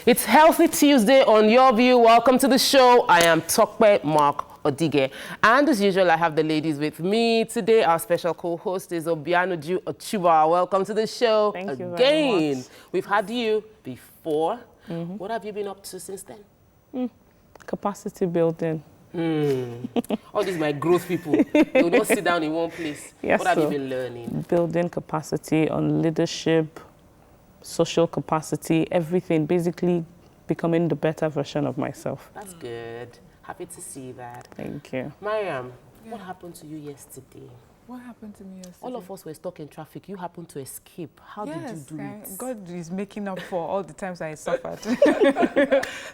It's Healthy Tuesday on Your View. Welcome to the show. I am Tokwe Mark Odige. And as usual, I have the ladies with me. Today, our special co-host is Obianuju Ochuba. Welcome to the show. Thank you again. very much. We've had you before. What have you been up to since then? Capacity building. All these my growth people. They will not sit down in one place. Yes, what have you so been learning? Building capacity on leadership, social capacity, everything, basically becoming the better version of myself. That's good. Happy to see that. Thank you. Mariam, what happened to you yesterday? What happened to me yesterday? All of us were stuck in traffic. You happened to escape. How did you do it? God is making up for all the times I suffered.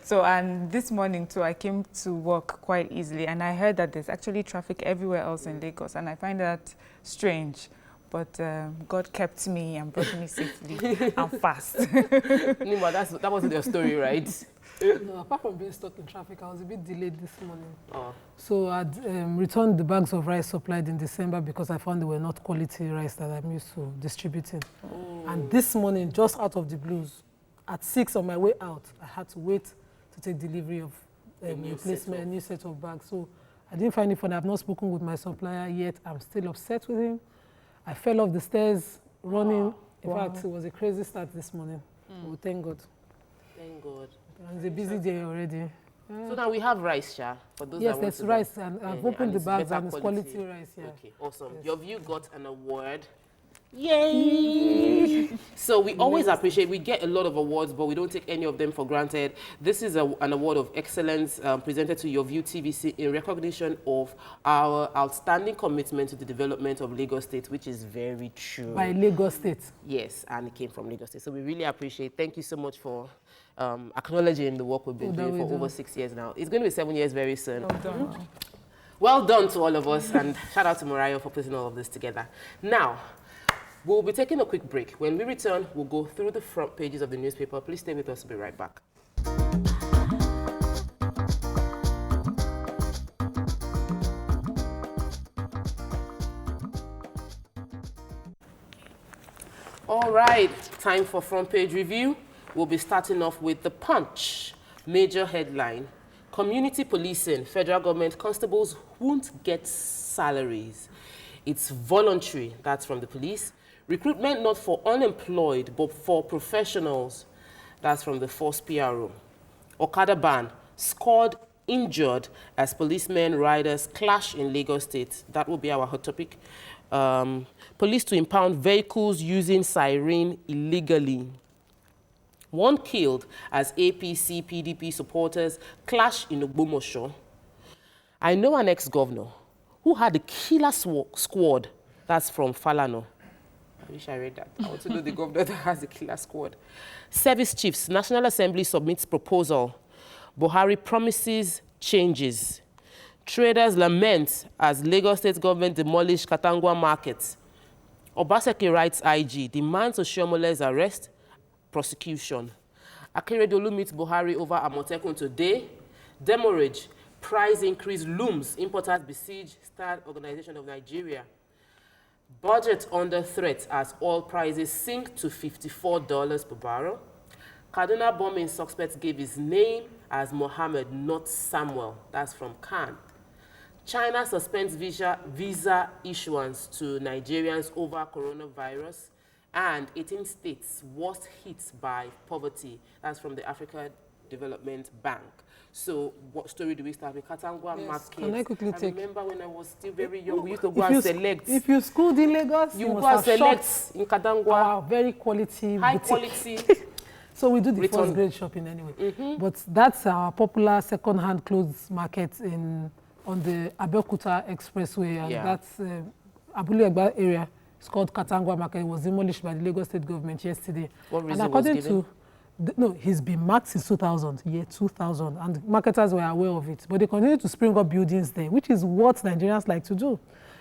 So, and this morning too, I came to work quite easily, and I heard that there's actually traffic everywhere else in Lagos, and I find that strange. But God kept me and brought me safely and fast. Nima, that wasn't your story, right? No, apart from being stuck in traffic, I was a bit delayed this morning. Oh. So I'd returned the bags of rice supplied in December because I found they were not quality rice that I'm used to distributing. Oh. And this morning, just out of the blues, at 6 on my way out, I had to wait to take delivery of a new set of bags. So I didn't find it funny. I've not spoken with my supplier yet. I'm still upset with him. I fell off the stairs running. In fact, it was a crazy start this morning. Oh, thank God. Thank God. And it's a busy day already. So now we have rice, Sha. For those yes, that there's want rice, and I've opened the bags and it's quality rice. Yeah. Okay, awesome. Yes. Your View got an award. Yay! So we always appreciate, we get a lot of awards, but we don't take any of them for granted. This is an award of excellence presented to Your View TVC in recognition of our outstanding commitment to the development of Lagos State, which is very true. By Lagos State. Yes, and it came from Lagos State. So we really appreciate. Thank you so much for acknowledging the work we've been doing for over 6 years now. It's going to be 7 years very soon. Well done. Well done to all of us, and shout out to Mariah for putting all of this together. Now, we'll be taking a quick break. When we return, we'll go through the front pages of the newspaper. Please stay with us. We'll be right back. All right, time for front page review. We'll be starting off with The Punch. Major headline: community policing. Federal government constables won't get salaries. It's voluntary. That's from the police. Recruitment not for unemployed, but for professionals. That's from the Force PRO. Okada ban. Scored injured as policemen riders clash in Lagos State. That will be our hot topic. Police to impound vehicles using siren illegally. One killed as APC PDP supporters clash in Ogbomoso. I know an ex-governor who had a killer squad. That's from Falano. I wish I read that. I want to know the governor that has a killer squad. Service chiefs. National Assembly submits proposal. Buhari promises changes. Traders lament as Lagos State government demolish Katangwa market. Obaseki writes IG, demands Oshomole's arrest, prosecution. Akeredolu meets Buhari over Amotekun today. Demurrage, price increase looms. Importers besiege Star Organization of Nigeria. Budget under threat as oil prices sink to $54 per barrel. Kaduna bombing suspect gave his name as Mohammed, not Samuel. That's from Khan. China suspends visa issuance to Nigerians over coronavirus. And 18 states worst hit by poverty. That's from the Africa Development Bank. So what story do we start with? Katangwa market. Can I quickly take? I remember when I was still very young, we used to go and select. If you schooled in Lagos, you go and select in Katangwa. Very quality. High boutique. quality. So we do the first grade shopping anyway. But that's our popular second-hand clothes market on the Abeokuta Expressway. And that's Abule Egba area. It's called Katangwa Market. It was demolished by the Lagos State government yesterday. What reason and according was given? no, he's been marked since 2000, year 2000, and marketers were aware of it. But they continue to spring up buildings there, which is what Nigerians like to do.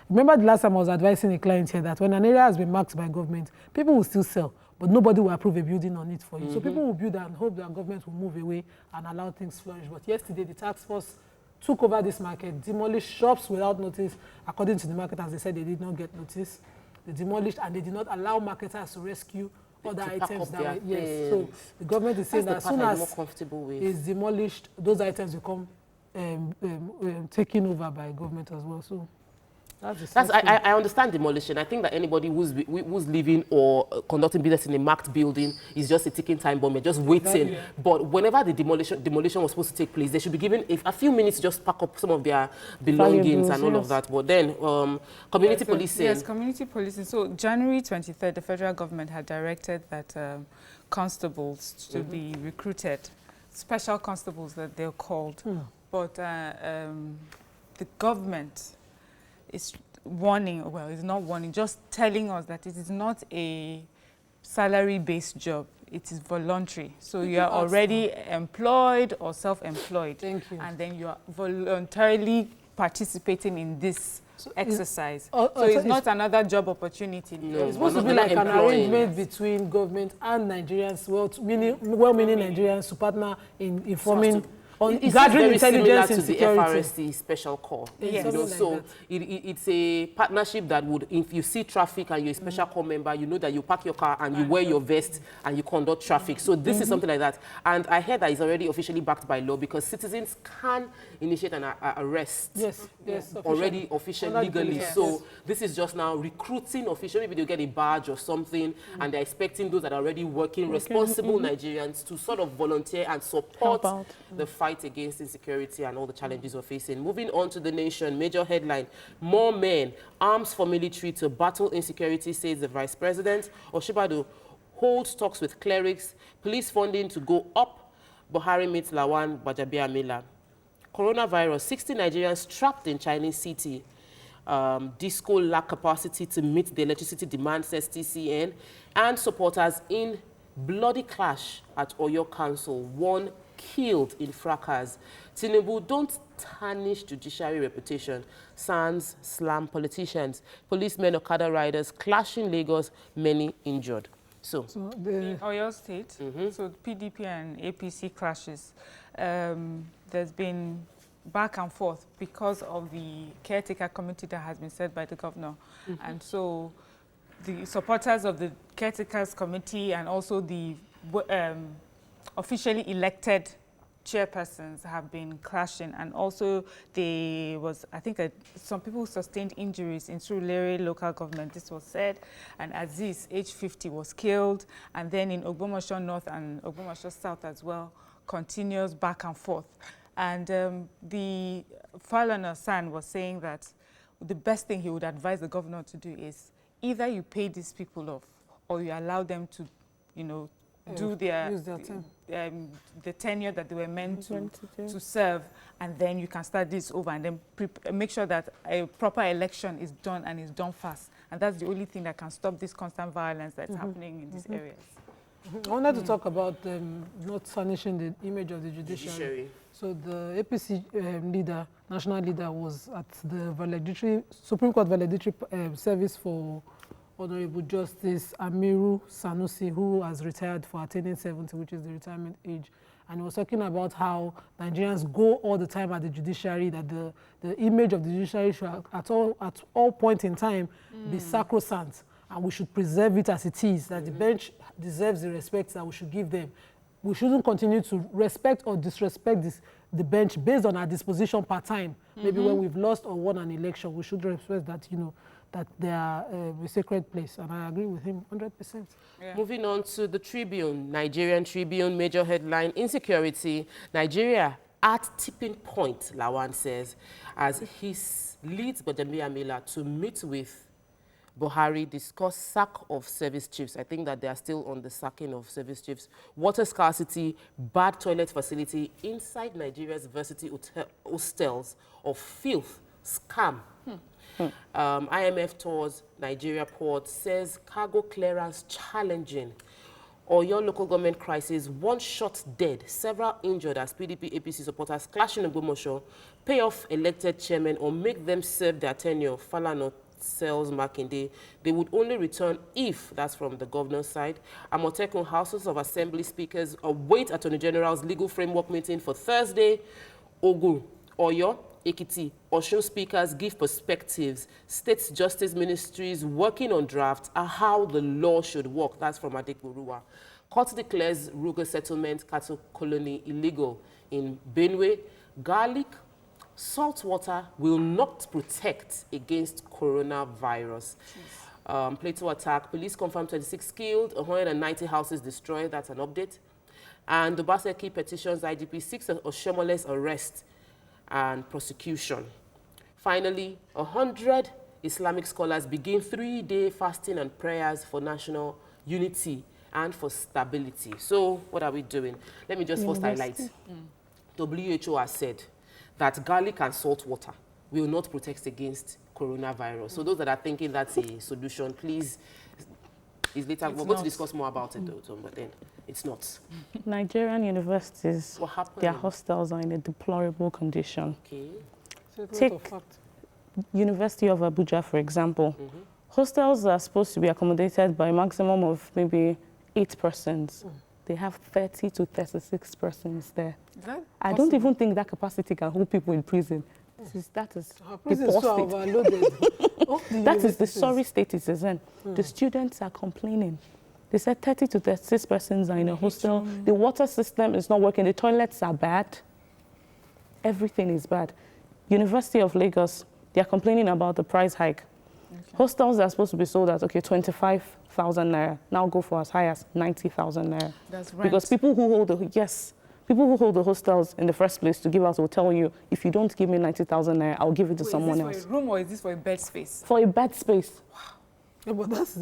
Remember the last time I was advising a client here that when an area has been marked by government, people will still sell, but nobody will approve a building on it for you. So people will build and hope that government will move away and allow things to flourish. But yesterday, the task force took over this market, demolished shops without notice. According to the marketers, they said they did not get notice. They demolished and they did not allow marketers to rescue other to pack items up that their were, yes. So things. the government is saying that That's as the soon part I'm more as comfortable with. it's demolished, those items will come taken over by government as well. So that's the That's, sad thing. I understand demolition. I think that anybody who's living or conducting business in a marked building is just a ticking time bomb. You're just waiting. Yeah. But whenever the demolition was supposed to take place, they should be given a few minutes to just pack up some of their belongings Valuables, and all of yes. that. But then community So, policing. yes, community policing. So January 23rd, the federal government had directed that constables to be recruited, special constables that they're called. But the government is warning, well, it's not warning, just telling us that it is not a salary-based job. It is voluntary. So you are already employed or self-employed. Thank you. And then you are voluntarily participating in this exercise. so So it's it's- not another job opportunity. No. It's supposed to be We're not like an employing. arrangement between government and Nigerians, well-meaning Nigerians to partner in informing, on It's gathering very similar intelligence to in the security. FRSC special call. Yes. You know, Something so like it's a partnership that would, if you see traffic and you're a special call member, you know that you park your car and you wear your vest and you conduct traffic. So this is something like that. And I heard that it's already officially backed by law because citizens can initiate an arrest. Yes, Already officially, Under the legally. police, So yes. this is just now recruiting officially. Maybe they'll get a badge or something, and they're expecting those that are already working, responsible Nigerians to sort of volunteer and support Help out. the fight against insecurity and all the challenges we're facing. Moving on to the nation, major headline: more men, arms for military to battle insecurity, says the Vice President. Oshibado holds talks with clerics, police funding to go up. Buhari meets Lawan Gbajabiamila. Coronavirus, 60 Nigerians trapped in Chinese city. Disco lack capacity to meet the electricity demand, says TCN. And supporters in bloody clash at Oyo Council. One killed in fracas. Tinubu, don't tarnish judiciary reputation. Sans slam politicians. Policemen, Okada riders clashing Lagos, many injured. So In Oyo State, so PDP and APC clashes, there's been back and forth because of the caretaker committee that has been set by the governor. And so the supporters of the caretakers committee and also the officially elected chairpersons have been clashing, and also there was, I think, some people sustained injuries in Surulere local government. This was said, and Aziz, age 50, was killed, and then in Ogbomoso North and Ogbomoso South as well, continues back and forth. And the Falana San was saying that the best thing he would advise the governor to do is either you pay these people off or you allow them to, you know, do their, use their time. The tenure that they were meant to serve, and then you can start this over and then make sure that a proper election is done and is done fast. And that's the only thing that can stop this constant violence that's happening in these areas. I wanted to talk about not tarnishing the image of the judiciary. So the APC leader, national leader, was at the Supreme Court valedictory service for Honorable Justice Amiru Sanusi, who has retired for attaining 70, which is the retirement age. And he was talking about how Nigerians go all the time at the judiciary, that the image of the judiciary should at all point in time be sacrosanct, and we should preserve it as it is, that the bench deserves the respect that we should give them. We shouldn't continue to respect or disrespect the bench based on our disposition per time. Maybe when we've lost or won an election, we should respect that, you know, that they are a sacred place. And I agree with him 100%. Yeah. moving on to the Tribune, Nigerian Tribune, major headline: insecurity. Nigeria at tipping point, Lawan says, as he leads Gbajabiamila to meet with Buhari, discuss sack of service chiefs. I think that they are still on the sacking of service chiefs. Water scarcity, bad toilet facility inside Nigeria's varsity hostels of filth, scam. IMF tours Nigeria port, says cargo clearance challenging. Oyo local government crisis, one shot dead, several injured as PDP APC supporters clashing in Ogbomoso, pay off elected chairmen or make them serve their tenure. Falana sells Makinde. They would only return if, that's from the governor's side. Amotekun Houses of Assembly speakers await Attorney General's legal framework meeting for Thursday. Ogun, Oyo, Ekiti, Osun speakers give perspectives. State justice ministries working on drafts are how the law should work. That's from Adekburuwa. Court declares Ruga settlement cattle colony illegal in Benue. Garlic, salt water will not protect against coronavirus. Plateau attack. Police confirm 26 killed, 190 houses destroyed. That's an update. And the Obaseki petitions IGP 6 Oshomole's arrest and prosecution. Finally, 100 Islamic scholars begin 3-day fasting and prayers for national unity and for stability. So what are we doing? Let me just first highlight. WHO has said that garlic and salt water will not protect against coronavirus. So those that are thinking that's a solution, please, we're going to discuss more about it though, but then it's not. Nigerian universities, What happened? their hostels are in a deplorable condition. Okay. Take University of Abuja, for example. Hostels are supposed to be accommodated by a maximum of maybe 8 persons. They have 30 to 36 persons there. I don't even think that capacity can hold people in prison. That is prisons the so poor overloaded. That is the sorry state it is in. The students are complaining. They said 30 to 36 persons are in a hostel. The water system is not working. The toilets are bad. Everything is bad. University of Lagos, they are complaining about the price hike. Hostels are supposed to be sold at, 25,000 naira. Now go for as high as 90,000 naira. That's right. Because people who hold the hostels in the first place to give out will tell you, if you don't give me 90,000 naira, I'll give it to someone else. Is this for a room or is this for a bed space? For a bed space. Yeah, but that's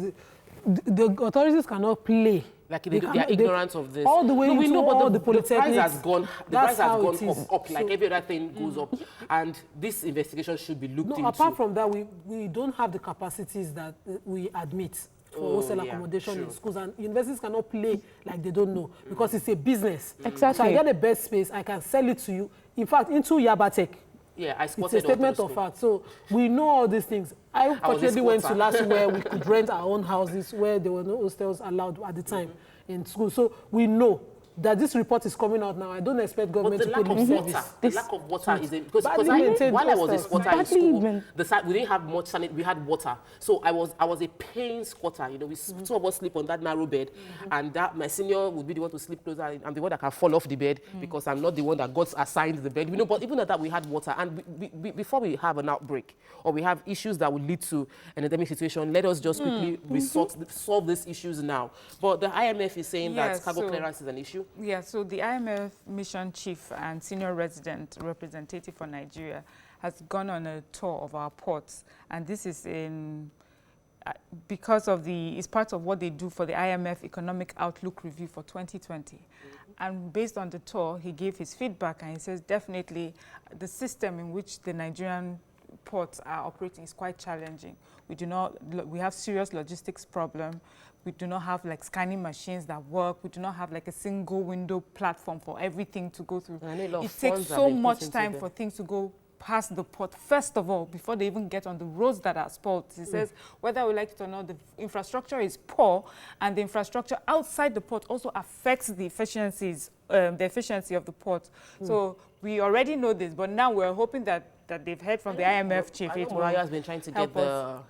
the authorities cannot play. Like they are ignorant of this. All the way we into know, but all the polytechnics. price has gone. The price has how gone it is. up like every other thing goes up, and this investigation should be looked into. Apart from that, we don't have the capacities that we admit for hostel accommodation in schools, and universities cannot play like they don't know because it's a business. Exactly. So I get a bed space, I can sell it to you. In fact, into Yabatek. Yeah, I It's spotted a statement of fact. So we know all these things. I fortunately went to last where we could rent our own houses where there were no hostels allowed at the time in school. So we know that this report is coming out now. I don't expect government to put in service. The lack of water is because maintained while I was a hostels. squatter in Badly school, even. we didn't have much sanit. We had water, so I was a paying squatter. You know, two of us sleep on that narrow bed, and that my senior would be the one to sleep closer. I'm the one that can fall off the bed because I'm not the one that got assigned the bed. You know, but even at that, we had water, and before we have an outbreak or we have issues that will lead to an endemic situation, let us just quickly solve these issues now. But the IMF is saying that cargo clearance is an issue. Yeah, so the IMF mission chief and senior resident representative for Nigeria has gone on a tour of our ports, and this is in because of it's part of what they do for the IMF Economic Outlook Review for 2020. And based on the tour, he gave his feedback, and he says definitely the system in which the Nigerian ports are operating is quite challenging. We have serious logistics problem. We do not have like scanning machines that work. We do not have like a single window platform for everything to go through. It takes so much time for things to go past the port, first of all, before they even get on the roads that are spoiled. He says, whether we like it or not, the infrastructure is poor, and the infrastructure outside the port also affects the efficiency of the port. So we already know this, but now we're hoping that they've heard from the IMF chief. Mariah has been trying to get the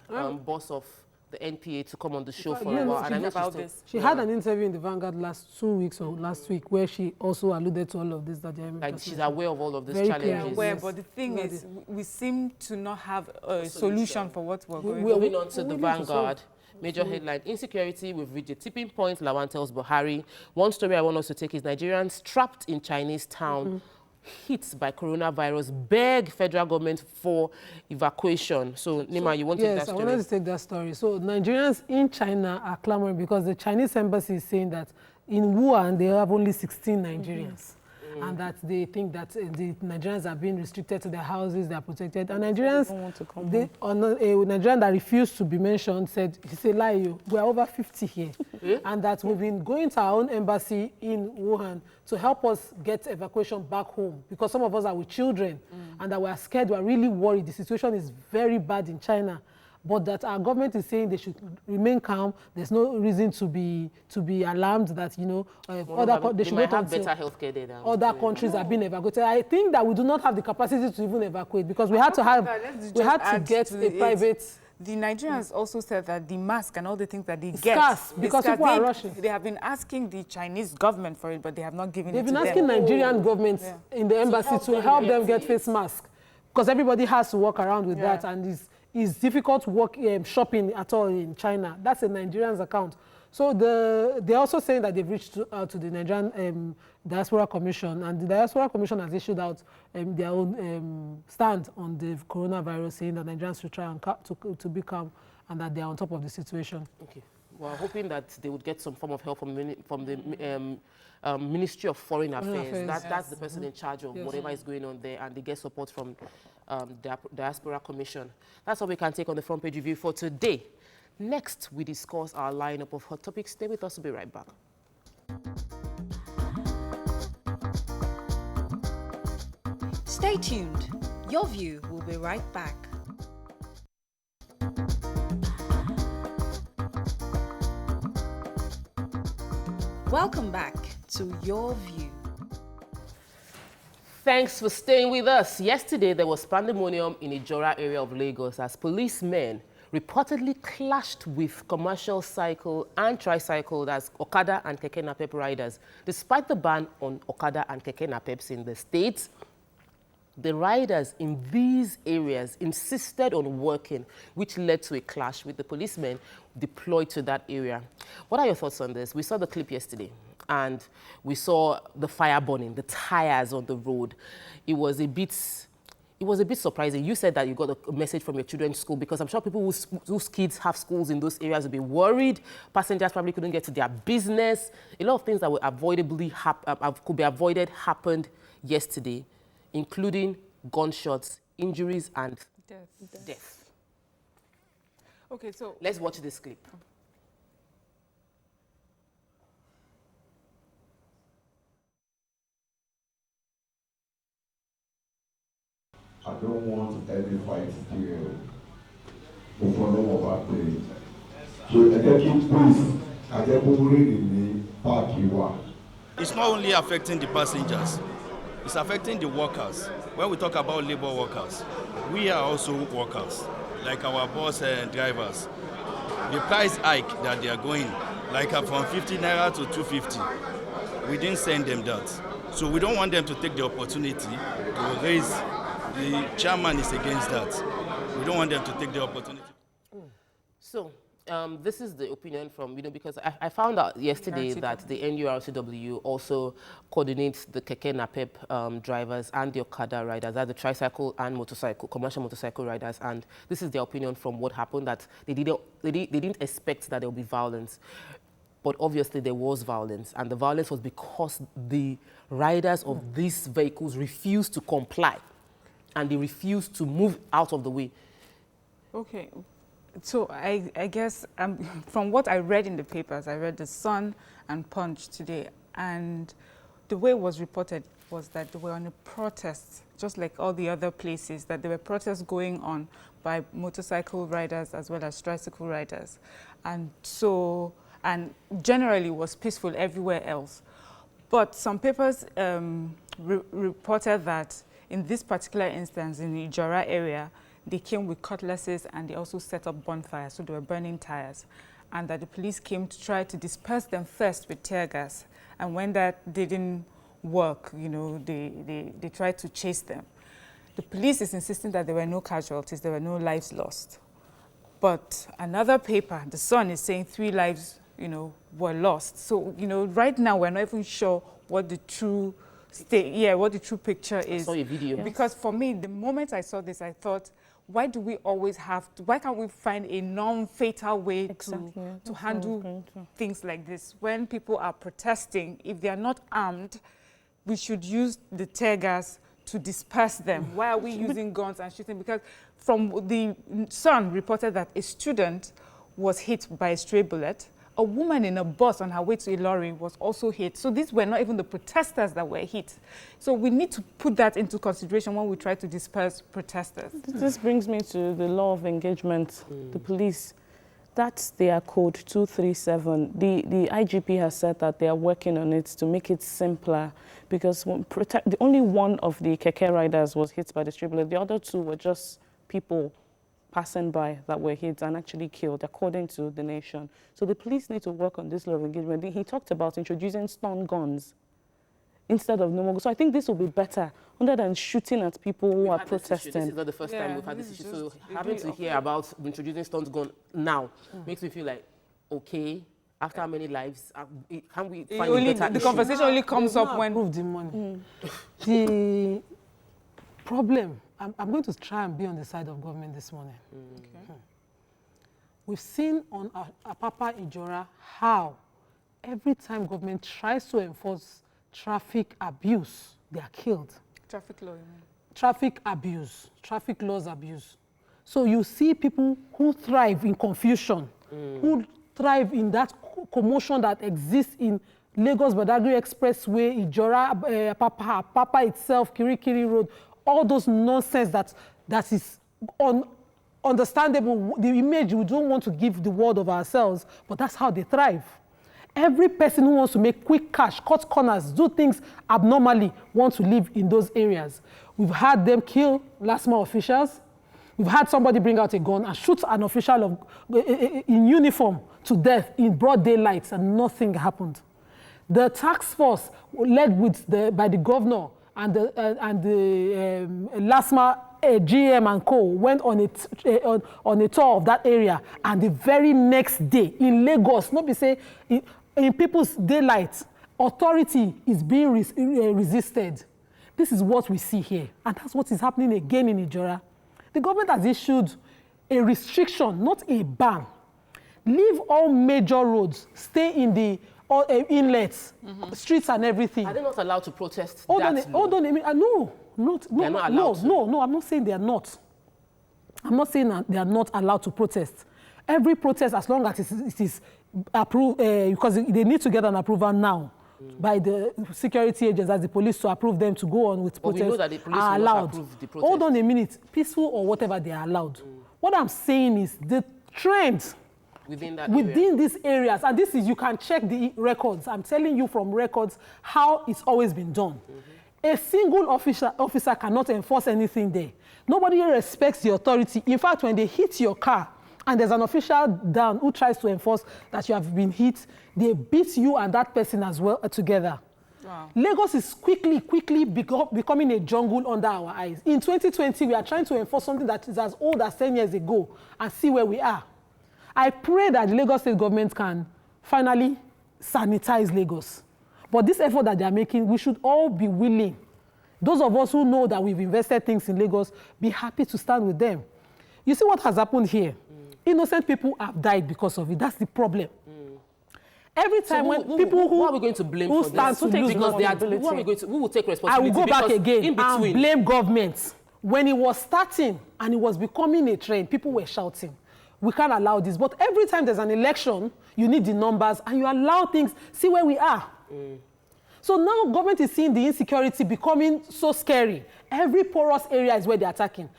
boss of the NPA to come on the show for a while, and I know about this. She had an interview in the Vanguard last 2 weeks or last week where she also alluded to all of this. That like she's aware of all of these Very challenges. Aware, but the thing is, we seem to not have a solution for what we're going Moving on to the Vanguard. Major headline, insecurity, we've reached a tipping point, Lawan tells Buhari. One story I want us to take is Nigerians trapped in Chinese town, hit by coronavirus, beg federal government for evacuation. So, Nima, you want to take that story? Yes, I wanted to take that story. So, Nigerians in China are clamoring because the Chinese embassy is saying that in Wuhan, they have only 16 Nigerians. And that they think that the Nigerians are being restricted to their houses, they are protected. And Nigerians, don't want to come a Nigerian that refused to be mentioned said, he said, lie, we are over 50 here. And that we've been going to our own embassy in Wuhan to help us get evacuation back home. Because some of us are with children and that we are scared, we are really worried. The situation is very bad in China. but that our government is saying they should remain calm. There's no reason to be alarmed that, you know, they should might have better healthcare there than other countries are being evacuated. I think that we do not have the capacity to even evacuate, because we had to get a private. The Nigerians also said that the mask and all the things that they it's get scarce because people are rushing. They have been asking the Chinese government for it, but they have not given it to them. They've been asking Nigerian governments in the embassy to help them get face masks, because everybody has to walk around with that, and it's difficult to shopping at all in China. That's a Nigerian's account. So they're also saying that they've reached out to the Nigerian Diaspora Commission, and the Diaspora Commission has issued out their own stand on the coronavirus, saying that Nigerians should try and to be calm and that they are on top of the situation. Okay. Well, hoping that they would get some form of help from the Ministry of Foreign Affairs. That's the person in charge of whatever is going on there, and they get support from the Diaspora Commission. That's all we can take on the front page review for today. Next, we discuss our lineup of hot topics. Stay with us. We'll be right back. Stay tuned. Your View will be right back. Welcome back to Your View. Thanks for staying with us. Yesterday, there was pandemonium in Ijora area of Lagos as policemen reportedly clashed with commercial cycle and tricycle, that's okada and keke napep riders. Despite the ban on okada and keke napeps in the state, the riders in these areas insisted on working, which led to a clash with the policemen deployed to that area. What are your thoughts on this? We saw the clip yesterday, and we saw the fire burning, the tires on the road. It was a bit surprising. You said that you got a message from your children's school, because I'm sure people whose kids have schools in those areas will be worried. Passengers probably couldn't get to their business. A lot of things that could be avoided happened yesterday, including gunshots, injuries, and death. Okay, so let's watch this clip. I don't want any fight here. Mo follow about the. So it's not only affecting the passengers, it's affecting the workers. When we talk about labor workers, we are also workers, like our boss and drivers. The price hike that they are going, like from 50 naira to 250, we didn't send them that. So we don't want them to take the opportunity to raise. The chairman is against that. We don't want them to take the opportunity. So, this is the opinion from, because I found out yesterday that the NURCW also coordinates the keke napep drivers and the okada riders, that's the tricycle and motorcycle, commercial motorcycle riders, and this is their opinion from what happened, that they didn't expect that there would be violence. But obviously there was violence, and the violence was because the riders of these vehicles refused to comply. And they refused to move out of the way. Okay. So I guess from what I read in the papers, I read The Sun and Punch today, and the way it was reported was that they were on a protest, just like all the other places, that there were protests going on by motorcycle riders as well as tricycle riders. And generally was peaceful everywhere else. But some papers reported that in this particular instance, in the Ijora area, they came with cutlasses and they also set up bonfires, so they were burning tires. And that the police came to try to disperse them first with tear gas. And when that didn't work, they tried to chase them. The police is insisting that there were no casualties, there were no lives lost. But another paper, The Sun, is saying 3 lives, were lost. So, right now we're not even sure what the true what the true picture is. I saw a video. Because for me, the moment I saw this, I thought, why can't we find a non-fatal way to handle things like this? When people are protesting, if they are not armed, we should use the tear gas to disperse them. Why are we using guns and shooting? Because from the Sun reported that a student was hit by a stray bullet. a woman in a bus on her way to Ilori was also hit. So these were not even the protesters that were hit. So we need to put that into consideration when we try to disperse protesters. This brings me to the law of engagement, the police. That's their code 237. The IGP has said that they are working on it to make it simpler because only one of the keke riders was hit by the street bullet. The other two were just people passing by that were hit and actually killed, according to the nation. So the police need to work on this law of engagement. He talked about introducing stun guns instead of normal. So I think this will be better, other than shooting at people who are protesting. This is not the first time we've had this issue. So having to hear about introducing stunt gun now makes me feel like, okay, after how many lives, can we find a better The issue? conversation only comes up when... Approve the money. The problem, I'm going to try and be on the side of government this morning. Okay. We've seen on Apapa Ijora how every time government tries to enforce traffic abuse, they are killed. Traffic law, you mean? Traffic abuse, traffic laws abuse. So you see people who thrive in confusion, who thrive in that commotion that exists in Lagos-Badagry Expressway, Ijora, Papa itself, Kirikiri Road, all those nonsense that is understandable, the image we don't want to give the world of ourselves, but that's how they thrive. Every person who wants to make quick cash, cut corners, do things abnormally, wants to live in those areas. We've had them kill LASMA officials. We've had somebody bring out a gun and shoot an official in uniform to death in broad daylight, and nothing happened. The task force led by the governor and the LASMA GM and co went on a tour of that area, and the very next day in Lagos, not be say in people's daylight, authority is being resisted. This is what we see here, and that's what is happening again in Ijora. The government has issued a restriction, not a ban. Leave all major roads, stay in the inlets, streets and everything. Are they not allowed to protest? Hold on, no, I'm not saying they are not. I'm not saying that they are not allowed to protest. Every protest, as long as it is approved, because they need to get an approval now by the security agents, as the police, to approve them to go on with protests, we know that the police are will not allowed. approve the protest. Hold on a minute, peaceful or whatever, they are allowed. What I'm saying is the trend within these areas, and this is, you can check the records. I'm telling you from records how it's always been done. A single officer cannot enforce anything there. Nobody respects the authority. In fact, when they hit your car and there's an official down who tries to enforce that you have been hit, they beat you and that person as well together. Wow. Lagos is quickly becoming a jungle under our eyes. In 2020, we are trying to enforce something that is as old as 10 years ago and see where we are. I pray that the Lagos state government can finally sanitize Lagos. But this effort that they are making, we should all be willing. Those of us who know that we've invested things in Lagos, be happy to stand with them. You see what has happened here? Innocent people have died because of it. That's the problem. Every time who are we going to blame for this? Who will take responsibility? I will go back again and blame government. When it was starting and it was becoming a trend, people were shouting, we can't allow this. But every time there's an election, you need the numbers and you allow things. See where we are. So now government is seeing the insecurity becoming so scary. Every porous area is where they're attacking.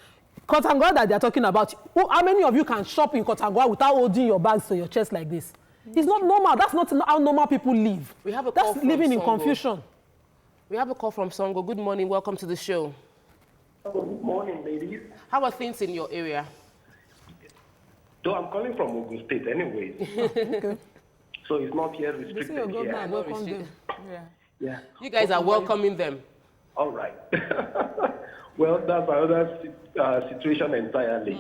Kotangwa that they're talking about, how many of you can shop in Kotangwa without holding your bags to your chest like this? It's not normal. That's not how normal people live. We have a call That's living in confusion. We have a call from Songo. Good morning. Welcome to the show. Good morning, ladies. How are things in your area? So I'm calling from Ogun State anyways. Okay. So it's not yet restricted here. Yeah. You guys are welcoming them. All right. Well, that's another situation entirely.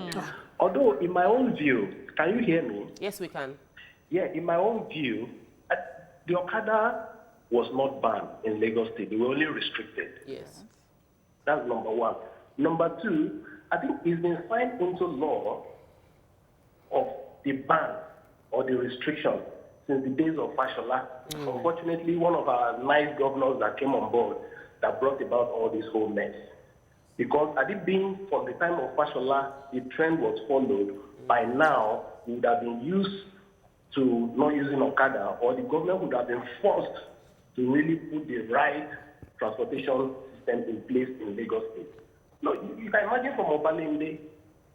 Although, in my own view, can you hear me? Yes, we can. Yeah, in my own view, the okada was not banned in Lagos State. They were only restricted. Yes. That's number one. Number two, I think it's been signed into law of the ban or the restriction since the days of Fashola. Unfortunately, one of our nice governors that came on board that brought about all this whole mess. Because had it been from the time of Fashola, the trend was followed, by now we would have been used to not using Okada, or the government would have been forced to really put the right transportation system in place in Lagos State. No, you can imagine from Obalende,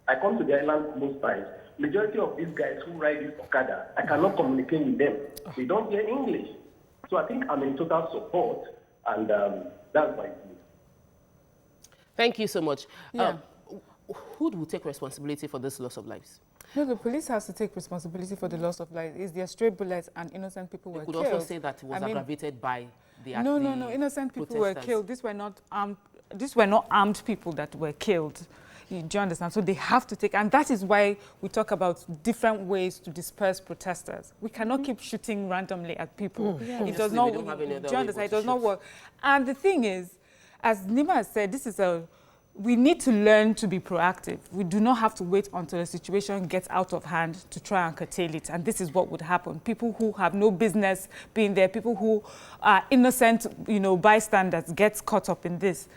I come to the island most times. Majority of these guys who ride this Okada, I cannot communicate with them. They don't hear English. So I think I'm in total support, and that's my view. Thank you so much. Yeah. Who will take responsibility for this loss of lives? No, the police has to take responsibility for the loss of life. It's their stray bullets and innocent people were Could killed. also say that it was aggravated by the No, innocent people were killed. These were not armed people that were killed. Do you understand? So they have to take, and that is why we talk about different ways to disperse protesters. We cannot keep shooting randomly at people. It does not. Do you understand? It does not work. And the thing is, as Nima has said, we need to learn to be proactive. We do not have to wait until a situation gets out of hand to try and curtail it. And this is what would happen. People who have no business being there, people who are innocent, bystanders gets caught up in this.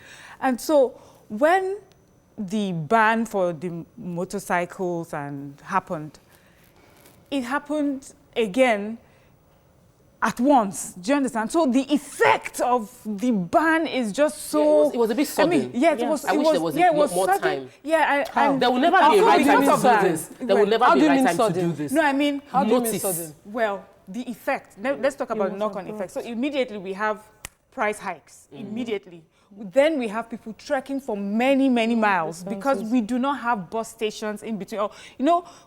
And so when the ban for the motorcycles happened, it happened again at once. Do you understand? So the effect of the ban is just so... it was a bit sudden. I mean, it was... I wish there was more time. Yeah, there will never be a right time to do this. There will never be a right time to do this. No, I mean... How do you mean sudden? Well, the effect. Let's talk about knock-on effect. So immediately we have price hikes. Immediately. Then we have people trekking for many, many miles because we do not have bus stations in between.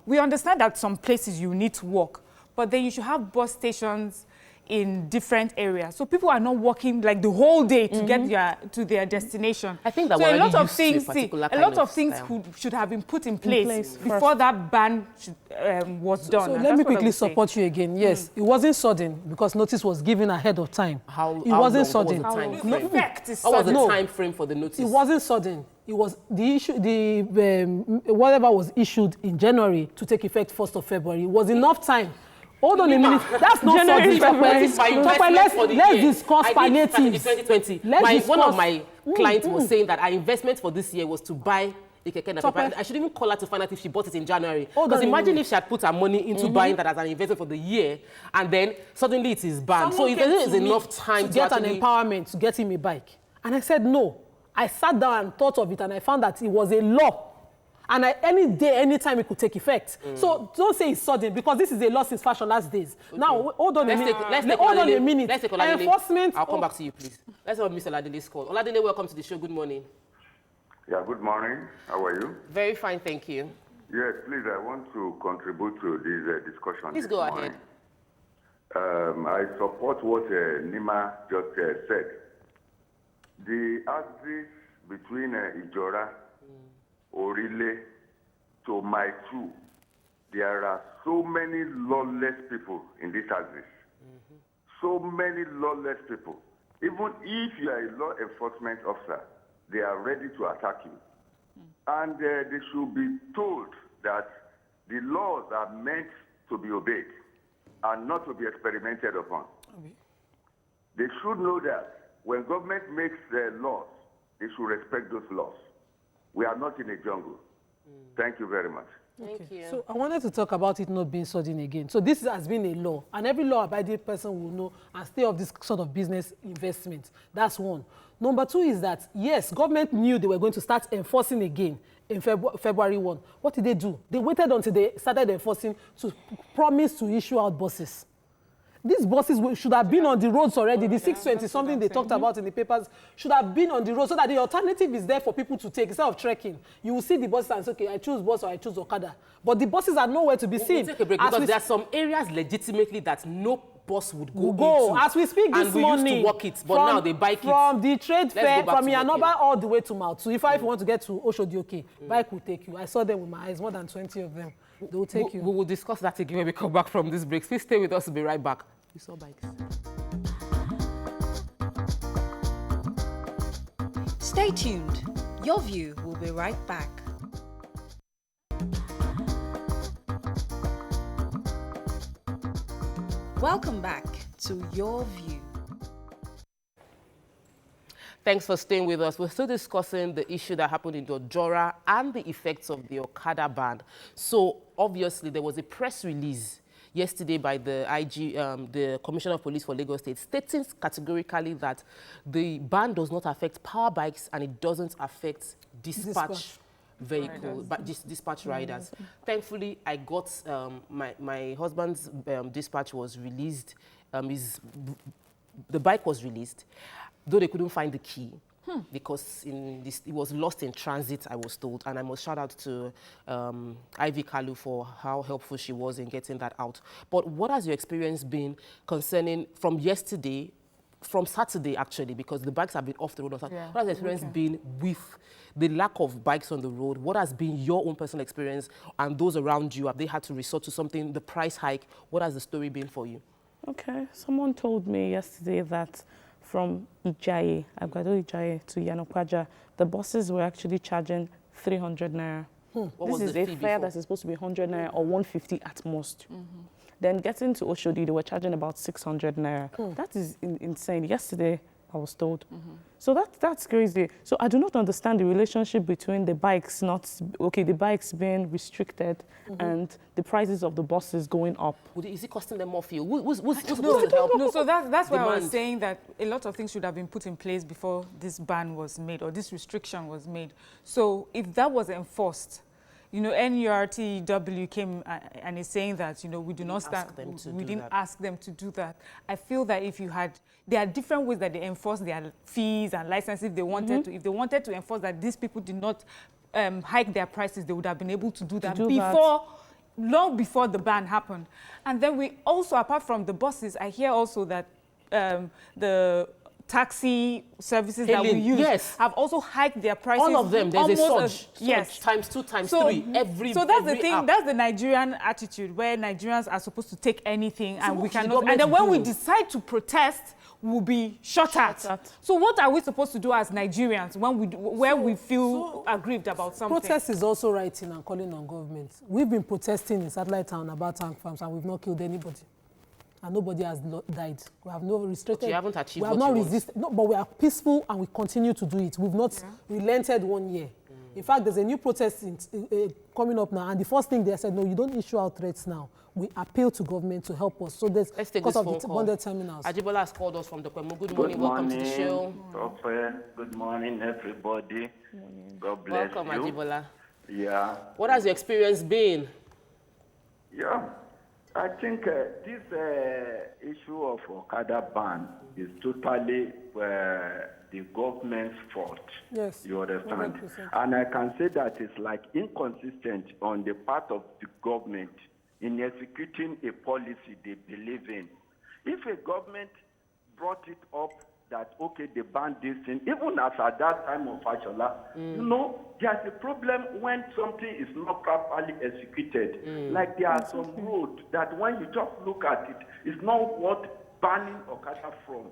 We understand that some places you need to walk, but then you should have bus stations in different areas. So people are not walking like the whole day to get to their destination. I think that so we're a lot of used things, to a particular a lot of style. things should have been put in place before that ban was done. So let me quickly support you again. Yes, it wasn't sudden because notice was given ahead of time. It wasn't sudden. What was the time frame? Effect is What was the sudden. time frame for the notice? It wasn't sudden. It was the issue, whatever was issued in January to take effect 1st of February. It was enough time. Hold on a minute. That's not sudden. Let's discuss palliatives. 2020. One of my clients was saying that our investment for this year was to buy a keke napep. I shouldn't even call her to find out if she bought it in January. Because imagine if she had put her money into buying that as an investment for the year, and then suddenly it is banned. So there is enough time to get an empowerment to get him a bike. And I said no. I sat down and thought of it, and I found that it was a law. And any day, anytime it could take effect. So don't say it's sudden, because this is a law since Fashiola's days. Okay. Now, hold on a minute. Hold on a minute. Let's take Oladele. Enforcement. I'll come back to you, please. Let's have Mr. Oladele's call. Oladele, welcome to the show. Good morning. Yeah, good morning. How are you? Very fine, thank you. Yes, please, I want to contribute to this discussion. Please go ahead. I support what Nima just said. The axis between Ijora, Orile to Mile 2, there are so many lawless people in this axis. So many lawless people. Even if you are a law enforcement officer, they are ready to attack you. And they should be told that the laws are meant to be obeyed and not to be experimented upon. They should know that when government makes laws, they should respect those laws. We are not in a jungle. Thank you very much. Thank you. So I wanted to talk about it not being sudden again. So this has been a law, and every law-abiding person will know and stay off this sort of business investment. That's one. Number two is that, yes, government knew they were going to start enforcing again in February 1. What did they do? They waited until they started enforcing to promise to issue out buses. These buses should have been on the roads already. The 620 something they talked about in the papers should have been on the road so that the alternative is there for people to take instead of trekking. You will see the buses and say, okay, I choose bus or I choose Okada. But the buses are nowhere to be seen. We'll take a break because there are some areas legitimately that no bus would go into. As we speak this morning. And we used to walk it, but now they bike it. From the trade fair, from Yanoba all the way to Mount. So if you want to get to Oshodi, bike will take you. I saw them with my eyes, more than 20 of them. They will take you. We will discuss that again when we come back from this break. Please stay with us. We'll be right back. We saw bikes. Stay tuned. Your View will be right back. Welcome back to Your View. Thanks for staying with us. We're still discussing the issue that happened in Dojora and the effects of the Okada ban. So obviously there was a press release yesterday by the IG, the Commissioner of Police for Lagos State, stating categorically that the ban does not affect power bikes and it doesn't affect dispatch vehicle, but dispatch riders. Thankfully, I got my husband's dispatch was released. The bike was released, though they couldn't find the key. Because it was lost in transit, I was told, and I must shout out to Ivy Kalu for how helpful she was in getting that out. But what has your experience been concerning from yesterday, from Saturday actually, because the bikes have been off the road on Saturday? What has the experience been with the lack of bikes on the road? What has been your own personal experience and those around you? Have they had to resort to something, the price hike? What has the story been for you? Okay, someone told me yesterday that from Ijaye, Agado Ijaye to Yanokwaja, the buses were actually charging 300 naira. This is a fare that is supposed to be 100 naira or 150 at most. Then getting to Oshodi, they were charging about 600 naira. That is insane. Yesterday, I was told. So that's crazy. So I do not understand the relationship between the bikes the bikes being restricted and the prices of the buses going up. Is it costing them more fuel? Who's supposed to help? No, so that's why I was saying that a lot of things should have been put in place before this ban was made or this restriction was made. So if that was enforced, you know, NURTW came and is saying that, you know, we didn't ask them to do that. I feel that there are different ways that they enforce their fees and licenses if they wanted to. If they wanted to enforce that these people did not hike their prices, they would have been able to do that long before the ban happened. And then we also, apart from the buses, I hear also that the taxi services that we use have also hiked their prices. All of them, there's a surge, times 2, times 3, every So that's every the thing, app. that's the Nigerian attitude, where Nigerians are supposed to take anything and we cannot. And then when we decide to protest, we'll be shot at. So what are we supposed to do as Nigerians when we feel aggrieved about something? Protest is also writing and calling on government. We've been protesting in Satellite Town about tank farms and we've not killed anybody. And nobody has died. We have no restricted. But you haven't achieved we have not resisted. No, but we are peaceful and we continue to do it. We've not relented 1 year. In fact, there's a new protest coming up now, and the first thing they said, no, you don't issue out threats now. We appeal to government to help us. So there's because of the bonded terminals. Ajibola has called us from the Kwemo. Good morning. Welcome to the show. Good morning, everybody. God bless Welcome, you. Ajibola. Yeah. What has your experience been? Yeah. I think this issue of Okada ban is totally the government's fault. Yes. You understand? 100%. And I can say that it's like inconsistent on the part of the government in executing a policy they believe in. If a government brought it up that, okay, they banned this thing, even as at that time of Fashola, you know, there's a problem when something is not properly executed. Like there are some roads that when you just look at it, it's not worth banning Okada from.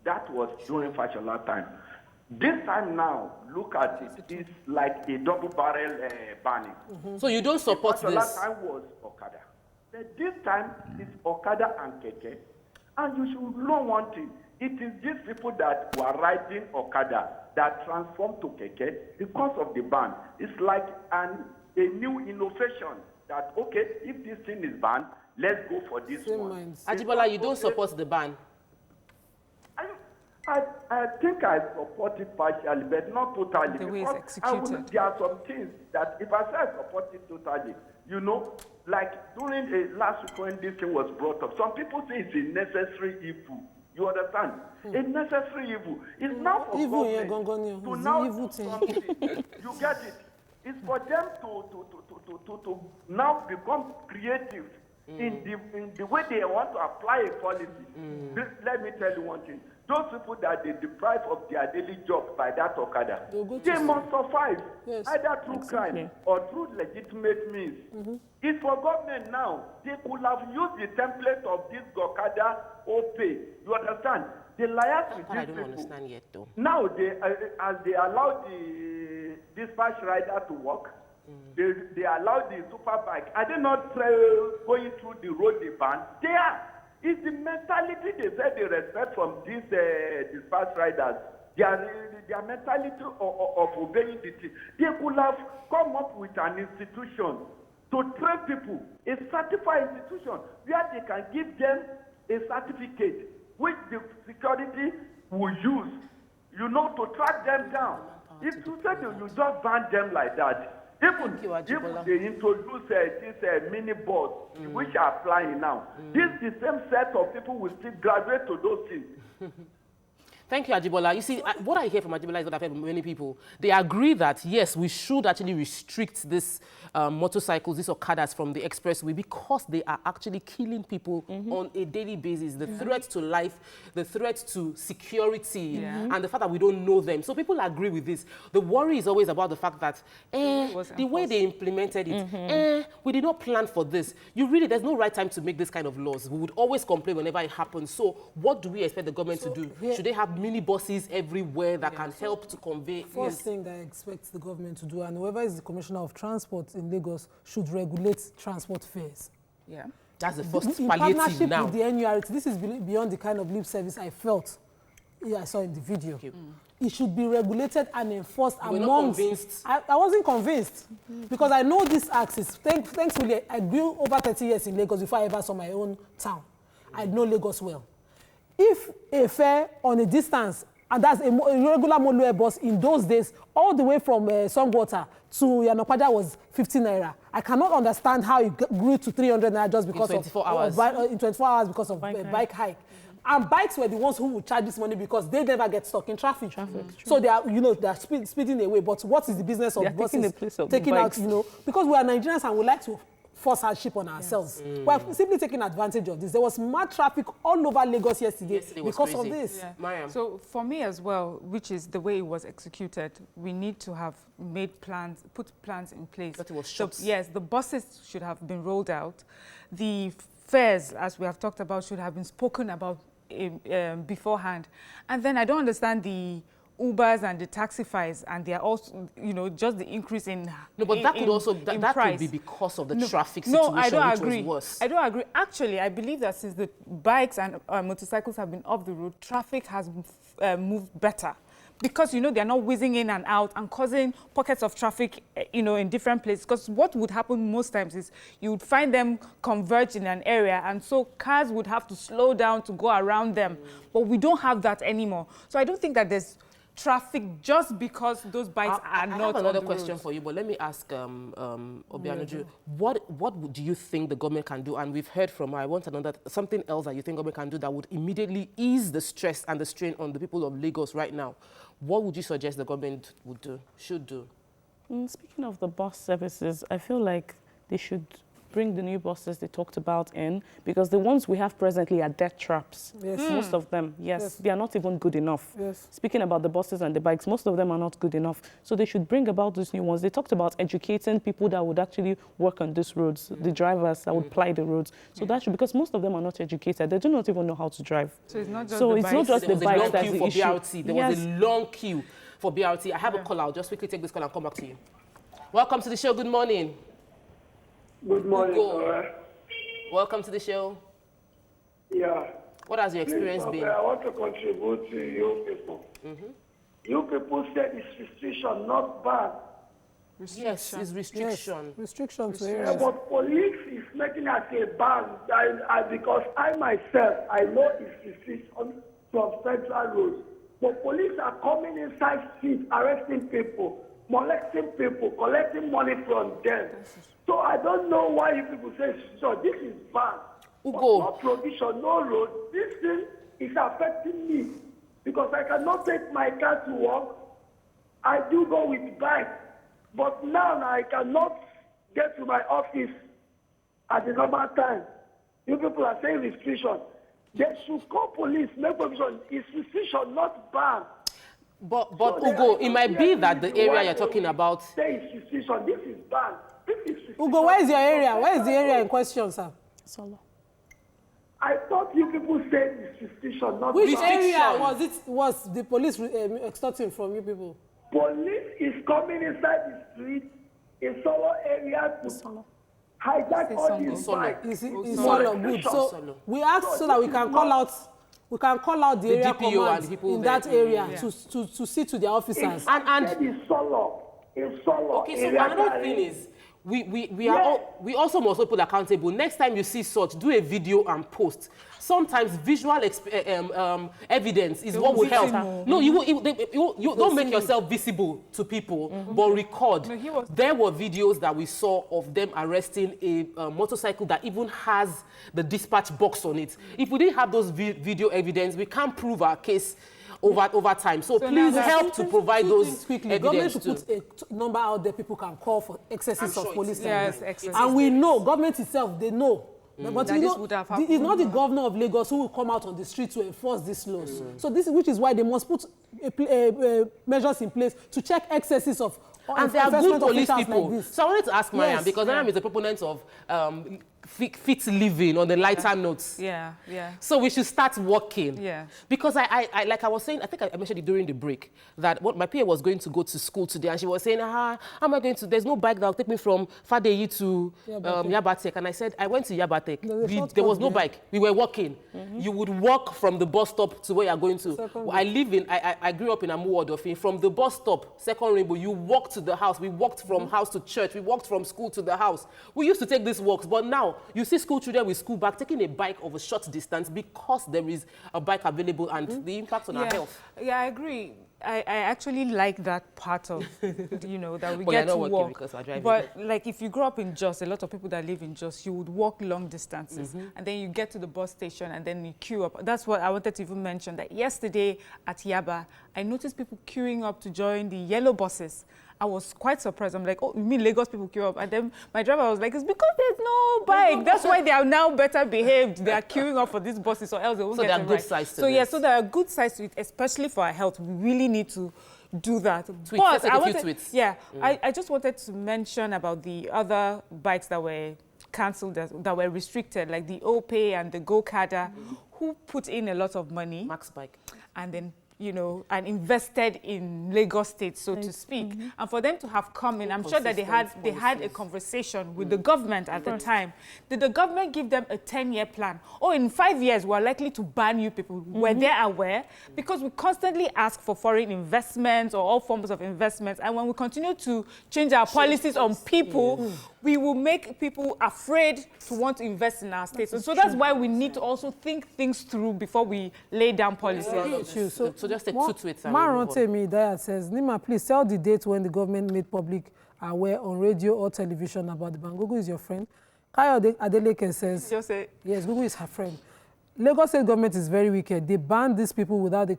That was during Fashola time. This time now, look at it, it's like a double barrel banning. So you don't support Fashola this? time was Okada. But this time, it's Okada and Keke. And you should know one thing. It is these people that were riding Okada that transformed to Keke because of the ban. It's like a new innovation that, okay, if this thing is banned, let's go for this one. Ajibola, you don't support the ban? I think I support it partially, but not totally. The way it's Because executed. there are some things that if I say I support it totally, you know, like during the last week when this thing was brought up, some people say it's a necessary evil. You understand? A necessary evil. It's not for government to now do something. You get it? It's for them to now become creative in the way they want to apply a policy. Let me tell you one thing. Those people that they deprive of their daily job by that Okada, they must survive, either through crime or through legitimate means. It's for government now. They could have used the template of this Okada OP. You understand? They liaise with these I don't people. understand yet, though. Now, as they allow the dispatch rider to work, they allow the superbike. Are they not going through the road they ban? They are. It's the mentality they said they respect from these dispatch riders. Their mentality of obeying the thing. They could have come up with an institution to train people, a certified institution where they can give them a certificate which the security will use, you know, to track them down. If you say you just ban them like that, even if they introduce this mini bus which are flying now, this the same set of people will still graduate to those things. Thank you, Ajibola. You see, what I hear from Ajibola is what I've heard from many people. They agree that, yes, we should actually restrict this motorcycles, these okadas from the expressway because they are actually killing people on a daily basis. The threat to life, the threat to security, and the fact that we don't know them. So people agree with this. The worry is always about the fact that the way they implemented it, we did not plan for this. There's no right time to make this kind of laws. We would always complain whenever it happens. So what do we expect the government to do? Should they have mini buses everywhere that can help to convey? First thing that I expect the government to do, and whoever is the Commissioner of Transport in Lagos, should regulate transport fares. Yeah, that's the first in palliative partnership now. with the NURT, this is beyond the kind of lip service I felt. I saw in the video. It should be regulated and enforced amongst. I wasn't convinced because I know this axis. Thankfully, I grew over 30 years in Lagos before I ever saw my own town. I know Lagos well. If a fare on a distance, and that's a regular motorway bus in those days, all the way from Songwater to Yanokwaja was 15 naira. I cannot understand how it grew to 300 naira just because in 24 hours. In 24 hours because of bike hike. And bikes were the ones who would charge this money because they never get stuck in traffic. So they are, they are speeding away. But what is the business of buses taking the place of taking bikes. out, because we are Nigerians and we like to force hardship on ourselves. We're simply taking advantage of this. There was mad traffic all over Lagos yesterday because of this. So for me as well, which is the way it was executed, we need to have made plans, put plans in place. That it was short. So, yes, the buses should have been rolled out. The fares, as we have talked about, should have been spoken about beforehand. And then I don't understand the Ubers and the taxifiers, and they are also, just the increase in No, but that could also, that could be because of the traffic situation, I don't which agree. was worse. I don't agree. Actually, I believe that since the bikes and motorcycles have been off the road, traffic has moved better. Because, they're not whizzing in and out and causing pockets of traffic, in different places. Because what would happen most times is you would find them converge in an area, and so cars would have to slow down to go around them. But we don't have that anymore. So I don't think that there's traffic just because those bikes are not on the roads. I have another question for you, but let me ask Obianuju, what do you think the government can do? And we've heard from her, I want another, something else that you think government can do that would immediately ease the stress and the strain on the people of Lagos right now. What would you suggest the government would do, should do? Speaking of the bus services, I feel like they should bring the new buses they talked about in, because the ones we have presently are death traps. Most of them, they are not even good enough. Speaking about the buses and the bikes, most of them are not good enough. So they should bring about these new ones. They talked about educating people that would actually work on these roads, the drivers that would ply the roads. So that should, because most of them are not educated. They do not even know how to drive. So it's not just so the it's bikes. not just the bikes that's the issue. BRT. There was a long queue for BRT. I have a call. I'll just quickly take this call and come back to you. Welcome to the show. Good morning. Good morning, Laura. Welcome to the show. Yeah. What has your experience been? I want to contribute to you people. You people said it's restriction, not ban. Yes, it's restriction. Restriction to areas. But police is making us a ban because I myself, I know it's restriction from central roads. But police are coming inside streets, arresting people, molesting people, collecting money from them. So I don't know why you people say, so this is bad. No provision, no road. This thing is affecting me because I cannot take my car to work. I do go with bike, but now I cannot get to my office at the normal time. You people are saying restriction. They should call police, make provision. It's restriction, not ban. But Ugo, it might be that the area you're talking about... Say it's restriction. This is ban. Ugo, where is your area? Where is the area in question, sir? Solo. I thought you people said it's restriction, not Which ban. area was the police extorting from you people? Police is coming inside the street in Solo area to hijack all these bikes. It's Solo, good. So we asked so that we can call out. We can call out the area command in that area to see to their officers. And it's Solo. In Solo. Okay, so another thing is, we also must hold people accountable. Next time you see such, do a video and post. Sometimes visual evidence is what will help. No, you don't make yourself visible to people, but record. No, there were videos that we saw of them arresting a motorcycle that even has the dispatch box on it. If we didn't have those video evidence, we can't prove our case over time. So please help to provide those quickly. Government should put a number out there people can call for excesses of police. Yes, excesses. And we know, government itself, they know. But you know, it's not the governor of Lagos who will come out on the street to enforce these laws. So which is why they must put measures in place to check excesses of and they are good police people. Like so I wanted to ask Mariam, because Mariam is a proponent of fit living on the lighter notes. Yeah. So we should start working. Yeah. Because I like I was saying, I think I mentioned it during the break, that what my PA was going to go to school today, and she was saying, how am I going to, there's no bike that will take me from Fadeyi to Yabatek. And I said, I went to Yabatek. There was no bike. We were walking. You would walk from the bus stop to where you're going to. I grew up in Amuwadofin. From the bus stop, Second Rainbow, you walked to the house. We walked from house to church. We walked from school to the house. We used to take these walks, but now you see school children with school bag taking a bike of a short distance because there is a bike available and the impact on our health. Yeah, I agree. I actually like that part of, you know, that we get to walk. But like if you grow up in Jos, a lot of people that live in Jos, you would walk long distances and then you get to the bus station and then you queue up. That's what I wanted to even mention, that yesterday at Yaba, I noticed people queuing up to join the yellow buses. I was quite surprised. I'm like, oh, you mean Lagos people queue up? And then my driver was like, it's because there's no bike. That's why they are now better behaved. They are queuing up for these buses or else they won't get it right. So there are good sides to it. So there are good sides to it, especially for our health. We really need to do that. But I just wanted to mention about the other bikes that were cancelled, that were restricted, like the OPay and the Okada, who put in a lot of money. Max Bike. And then, you know, and invested in Lagos State, so to speak. And for them to have come in, I'm sure that they had a conversation with the government at the time. Did the government give them a 10-year plan? Or in 5 years, we're likely to ban you people. Were they aware? Because we constantly ask for foreign investments or all forms of investments. And when we continue to change our policies on people, we will make people afraid to want to invest in our states. And so that's why we need to also think things through before we lay down policies. So just take two tweets. Marotemi Daya says, Nima, please tell the date when the government made public aware on radio or television about the ban. Google is your friend. Kayode Adeleke says, yes, Google is her friend. Lagos State government is very wicked. They banned these people without a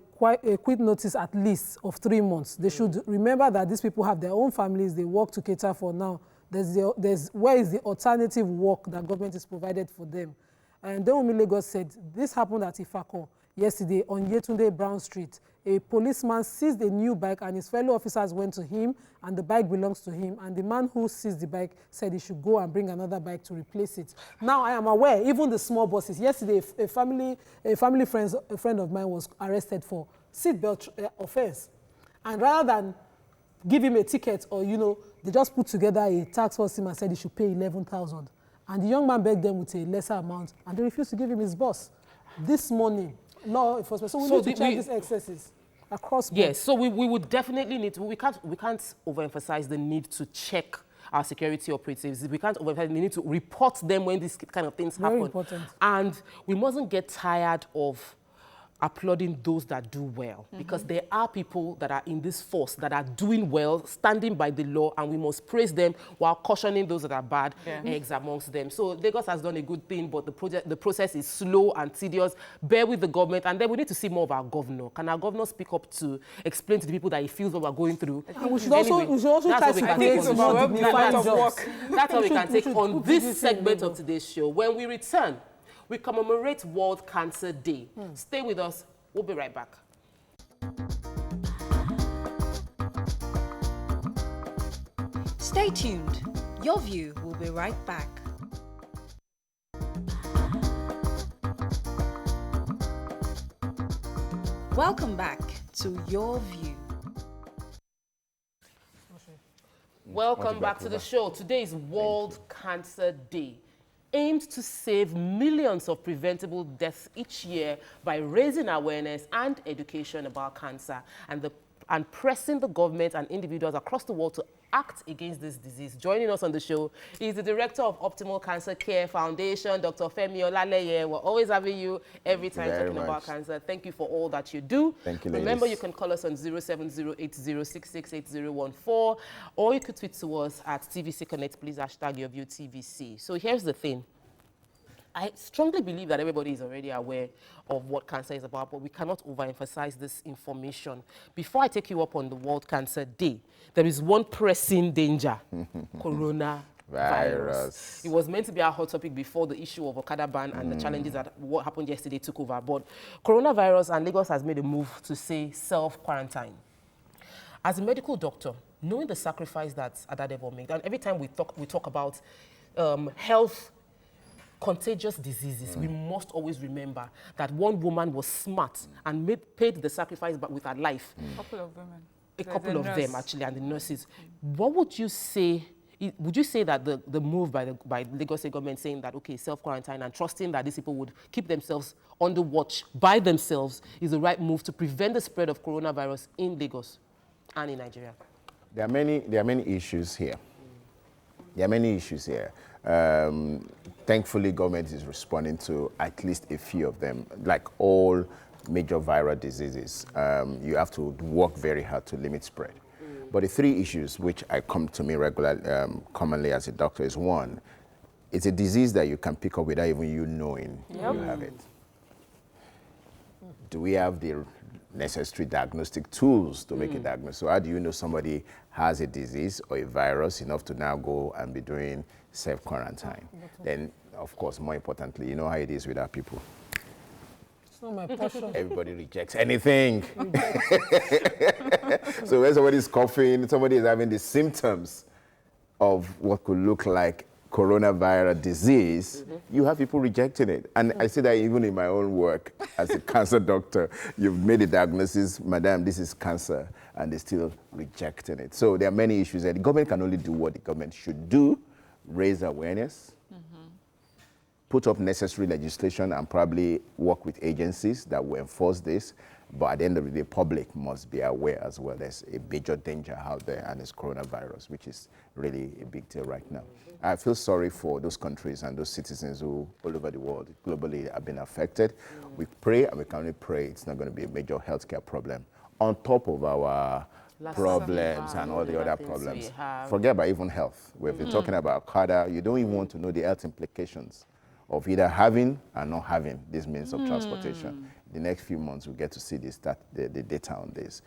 quick notice at least of 3 months. They should remember that these people have their own families they work to cater for now. Where is the alternative work that government is provided for them? And Dewomi Lagos said, this happened at Ifako yesterday on Yetunde Brown Street. A policeman seized a new bike and his fellow officers went to him and the bike belongs to him. And the man who seized the bike said he should go and bring another bike to replace it. Now I am aware, even the small buses, yesterday a friend of mine was arrested for seatbelt offense. And rather than give him a ticket or, you know, they just put together a tax for him and said he should pay 11,000. And the young man begged them with a lesser amount and they refused to give him his bus. This morning, law enforcement. So we need to check these excesses across board. Yes, so we would definitely need to, we can't overemphasize the need to check our security operatives. We can't overemphasize the need to report them when these kind of things happen. Very important. And we mustn't get tired of applauding those that do well, because there are people that are in this force that are doing well, standing by the law, and we must praise them while cautioning those that are bad eggs amongst them. So Lagos has done a good thing, but the process is slow and tedious. Bear with the government, and then we need to see more of our governor. Can our governor speak up to explain to the people that he feels what we're going through? And we should also try to create more dignified jobs. That's what we can take on this segment of today's show. When we return, we commemorate World Cancer Day. Stay with us. We'll be right back. Stay tuned. Your View will be right back. Welcome back to Your View. Welcome back to the show. Today is World Cancer Day, aimed to save millions of preventable deaths each year by raising awareness and education about cancer. And the and pressing the government and individuals across the world to act against this disease. Joining us on the show is the director of Optimal Cancer Care Foundation, Dr. Femi Olaleye. We're always having you every time talking about cancer. Thank you for all that you do. Thank you, Remember, ladies. you can call us on 07080668014, or you could tweet to us at TVC Connect, please hashtag your view TVC. So here's the thing. I strongly believe that everybody is already aware of what cancer is about, but we cannot overemphasize this information. Before I take you up on the World Cancer Day, there is one pressing danger, coronavirus. It was meant to be a hot topic before the issue of okada ban and the challenges that what happened yesterday took over. But coronavirus, and Lagos has made a move to say self-quarantine. As a medical doctor, knowing the sacrifice that Adadevo made, and every time we talk about health contagious diseases, we must always remember that one woman was smart and paid the sacrifice with her life. A couple of women. A couple of them, actually, and the nurses. What would you say? Would you say that the move by the Lagos State government saying that, okay, self-quarantine and trusting that these people would keep themselves under watch by themselves is the right move to prevent the spread of coronavirus in Lagos and in Nigeria? There are many issues here. There are many issues here. Thankfully, government is responding to at least a few of them. Like all major viral diseases, you have to work very hard to limit spread. But the three issues which I come to me regularly, commonly as a doctor is one, it's a disease that you can pick up without even you knowing you have it. Do we have the necessary diagnostic tools to make a diagnosis? So how do you know somebody has a disease or a virus enough to now go and be doing self-quarantine? Then, of course, more importantly, you know how it is with our people. It's not my passion. Everybody rejects anything. So when somebody is coughing, somebody is having the symptoms of what could look like coronavirus disease, you have people rejecting it. And I say that even in my own work as a cancer doctor, you've made a diagnosis, madam, this is cancer, and they're still rejecting it. So there are many issues, and the government can only do what the government should do, raise awareness, put up necessary legislation, and probably work with agencies that will enforce this. But at the end of the day, public must be aware as well. There's a major danger out there, and it's coronavirus, which is really a big deal right now. I feel sorry for those countries and those citizens who, all over the world, globally, have been affected. We pray, and we can only pray it's not going to be a major healthcare problem on top of our problems and all the other problems. Forget about even health. We've been talking about okada. You don't even want to know the health implications of either having and not having these means of transportation. The next few months, we'll get to see the data on this.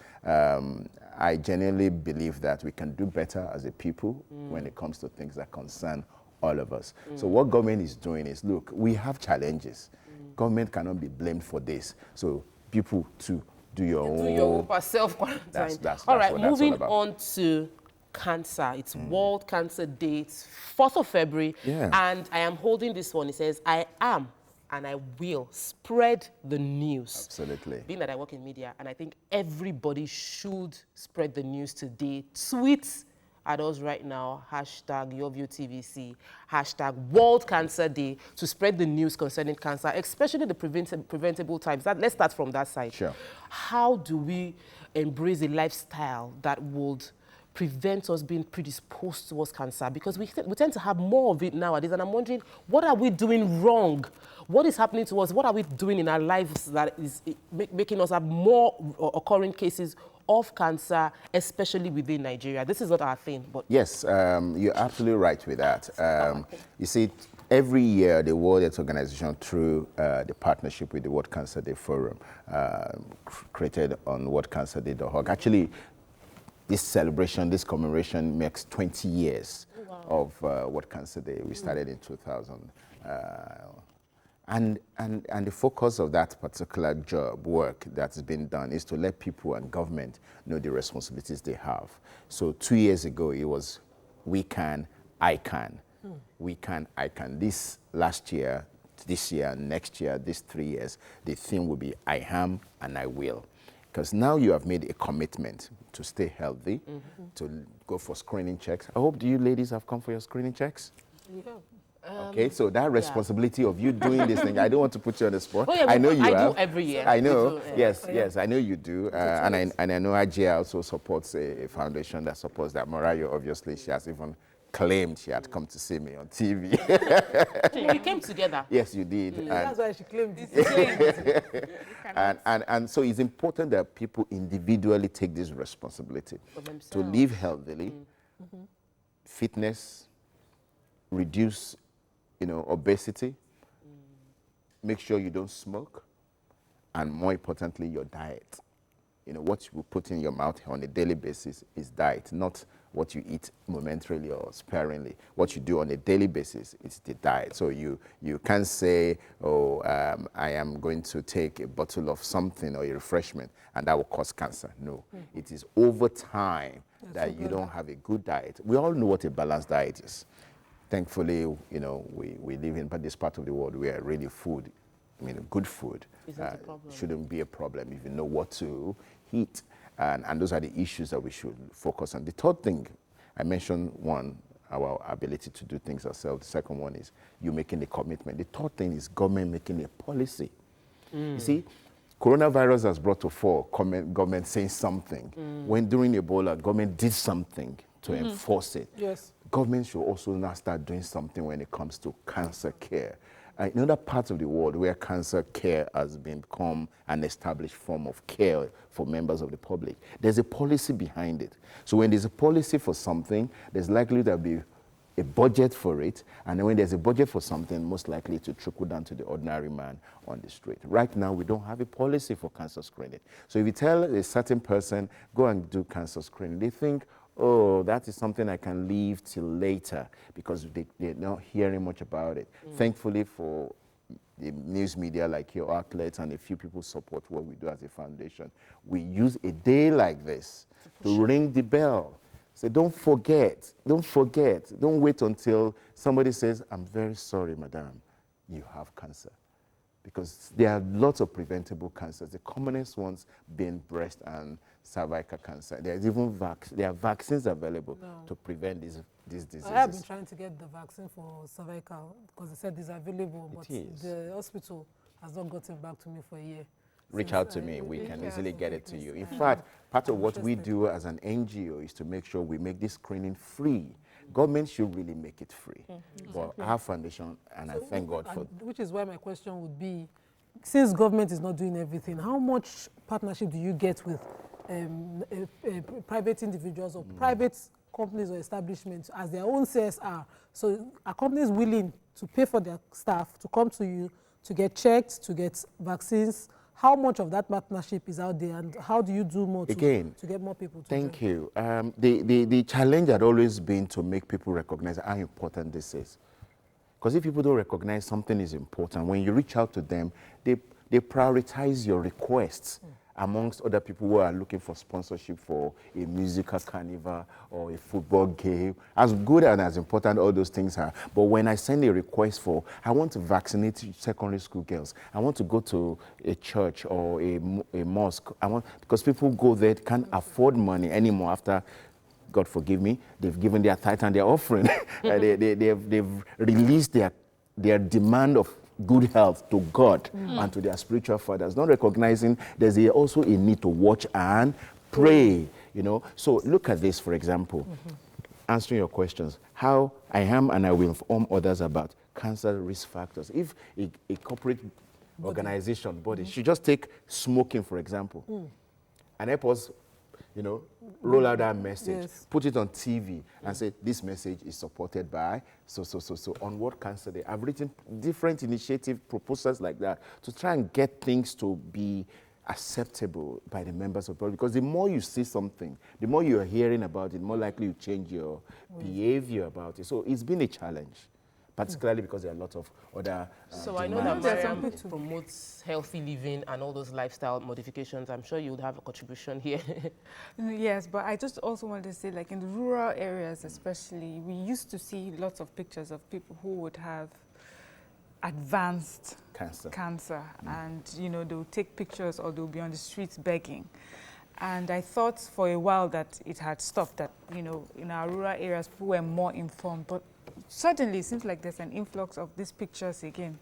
I genuinely believe that we can do better as a people when it comes to things that concern all of us. So what government is doing is, look, we have challenges. Government cannot be blamed for this. So people to do your own. Do your own self-quarantine. That's all right, what that's moving all about. on to cancer. It's World Cancer Day. It's 4th of February. And I am holding this one. It says, I am and I will spread the news. Absolutely. Being that I work in media, and I think everybody should spread the news today. Tweet at us right now, hashtag YourViewTVC, hashtag World Cancer Day, to spread the news concerning cancer, especially the preventable types. Let's start from that side. Sure. How do we embrace a lifestyle that would prevent us being predisposed towards cancer? Because we tend to have more of it nowadays, and I'm wondering, what are we doing wrong? What is happening to us? What are we doing in our lives that is making us have more occurring cases of cancer, especially within Nigeria? This is not our thing. But yes, you're absolutely right with that. You see, every year, the World Health Organization, through the partnership with the World Cancer Day Forum, created on worldcancerday.org, actually, this celebration, this commemoration makes 20 years of World Cancer Day. We started in 2000. And the focus of that particular work that's been done is to let people and government know the responsibilities they have. So 2 years ago, it was we can, I can. We can, I can. This year, next year, these 3 years, the theme will be I am and I will. Because now you have made a commitment to stay healthy, to go for screening checks. I hope you ladies have come for your screening checks. Okay, so that responsibility of you doing this thing, I don't want to put you on the spot. Oh, yeah, I know you I have. do every year. I know. Do, Yes, yes, I know you do. And I know Ajia also supports a foundation that supports that. Morayo, obviously, she has even claimed she had come to see me on TV. We came together. Yes, you did. And That's why she claimed it. and so it's important that people individually take this responsibility to live healthily, fitness, reduce, obesity, make sure you don't smoke, and more importantly, your diet. What you put in your mouth on a daily basis is diet, not what you eat momentarily or sparingly. What you do on a daily basis is the diet. So you can't say, oh, I am going to take a bottle of something or a refreshment and that will cause cancer. No, it is over time that you don't have a good diet. We all know what a balanced diet is. Thankfully, we live in this part of the world where really food, good food shouldn't be a problem if you know what to eat. And those are the issues that we should focus on. The third thing, I mentioned one, our ability to do things ourselves. The second one is you making a commitment. The third thing is government making a policy. You see, coronavirus has brought to fore government saying something. When during Ebola, government did something to enforce it. Yes. Government should also now start doing something when it comes to cancer care. In other parts of the world where cancer care has become an established form of care for members of the public, there's a policy behind it. So when there's a policy for something, there's likely to be a budget for it, and then when there's a budget for something, most likely to trickle down to the ordinary man on the street. Right now, we don't have a policy for cancer screening. So if you tell a certain person, go and do cancer screening, they think, oh, that is something I can leave till later because they're not hearing much about it. Thankfully for the news media like your outlets and a few people support what we do as a foundation, we use a day like this to ring the bell. Say, don't forget, don't wait until somebody says, I'm very sorry, madam, you have cancer. Because there are lots of preventable cancers, the commonest ones being breast and cervical cancer. There's even there are vaccines available to prevent these diseases. I have been trying to get the vaccine for cervical because they said it's available, but the hospital has not gotten back to me for a year. Reach out to me. We can easily get it to you. In fact, part of what we do as an NGO is to make sure we make this screening free. Government should really make it free. But our foundation, and I thank God for that. Which is why my question would be, since government is not doing everything, how much partnership do you get with private individuals or private companies or establishments as their own CSR? So are companies willing to pay for their staff to come to you to get checked, to get vaccines? How much of that partnership is out there, and how do you do more to get more people to Thank you. The challenge had always been to make people recognize how important this is. Because if people don't recognize something is important, when you reach out to them, they prioritize your requests amongst other people who are looking for sponsorship for a musical carnival or a football game. As good and as important all those things are, but when I send a request for, I want to vaccinate secondary school girls, I want to go to a church or a mosque, because people go there, can't afford money anymore after, God forgive me, they've given their tithe and their offering. They've released their demand of good health to God and to their spiritual fathers, not recognizing there's also a need to watch and pray, So look at this, for example, answering your questions, how I am and I will inform others about cancer risk factors. If a corporate organization, body, should just take smoking, for example, and help us, roll out that message, put it on TV and say, this message is supported by so. On what cancer day. I've written different initiative proposals like that to try and get things to be acceptable by the members of the public. Because the more you see something, the more you're hearing about it, the more likely you change your behavior about it. So it's been a challenge, particularly because there are a lot of other So I know that Mariam promotes healthy living and all those lifestyle modifications. I'm sure you would have a contribution here. Yes, but I just also wanted to say, like in the rural areas especially, we used to see lots of pictures of people who would have advanced cancer and, they would take pictures or they'll be on the streets begging. And I thought for a while that it had stopped, that, in our rural areas, people were more informed. But suddenly it seems like there's an influx of these pictures again.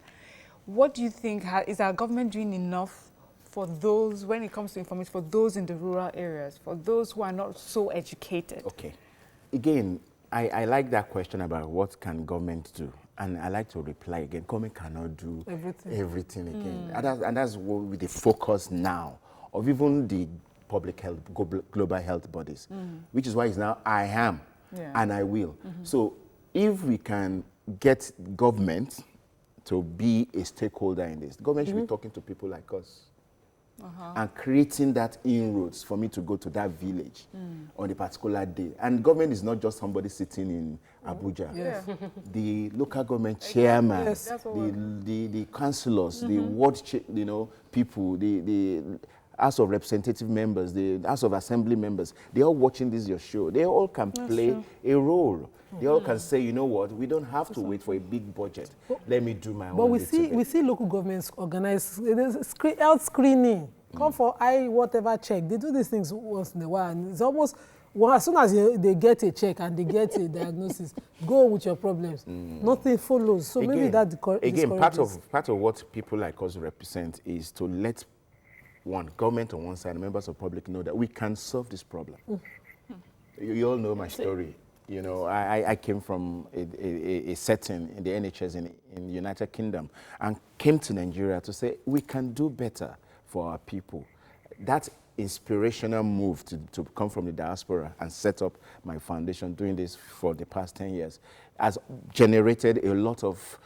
What do you think, is our government doing enough for those, when it comes to information, for those in the rural areas, for those who are not so educated? Okay. Again, I like that question about what can government do. And I like to reply again, government cannot do everything again. And that's what with the focus now of even the public health, global health bodies, which is why it's now I am and I will. So if we can get government to be a stakeholder in this, government should be talking to people like us. And creating that inroads for me to go to that village on a particular day. And government is not just somebody sitting in Abuja. The local government chairman, the councillors, the ward people, the House of Representative members, the House of Assembly members, they're all watching this your show. They all can play a role. They all can say, you know what, we don't have to wait for a big budget. Let me do my own. But we see local governments organize health screening. Come for whatever check. They do these things once in a while. And it's almost, well, as soon as they get a check and they get a diagnosis, go with your problems. Nothing follows. So again, maybe that part of what people like us represent is to let government on one side, members of public know that we can solve this problem. You all know my story. You know, I came from a setting in the NHS in the United Kingdom and came to Nigeria to say we can do better for our people. That inspirational move to come from the diaspora and set up my foundation, doing this for the past 10 years, has generated a lot of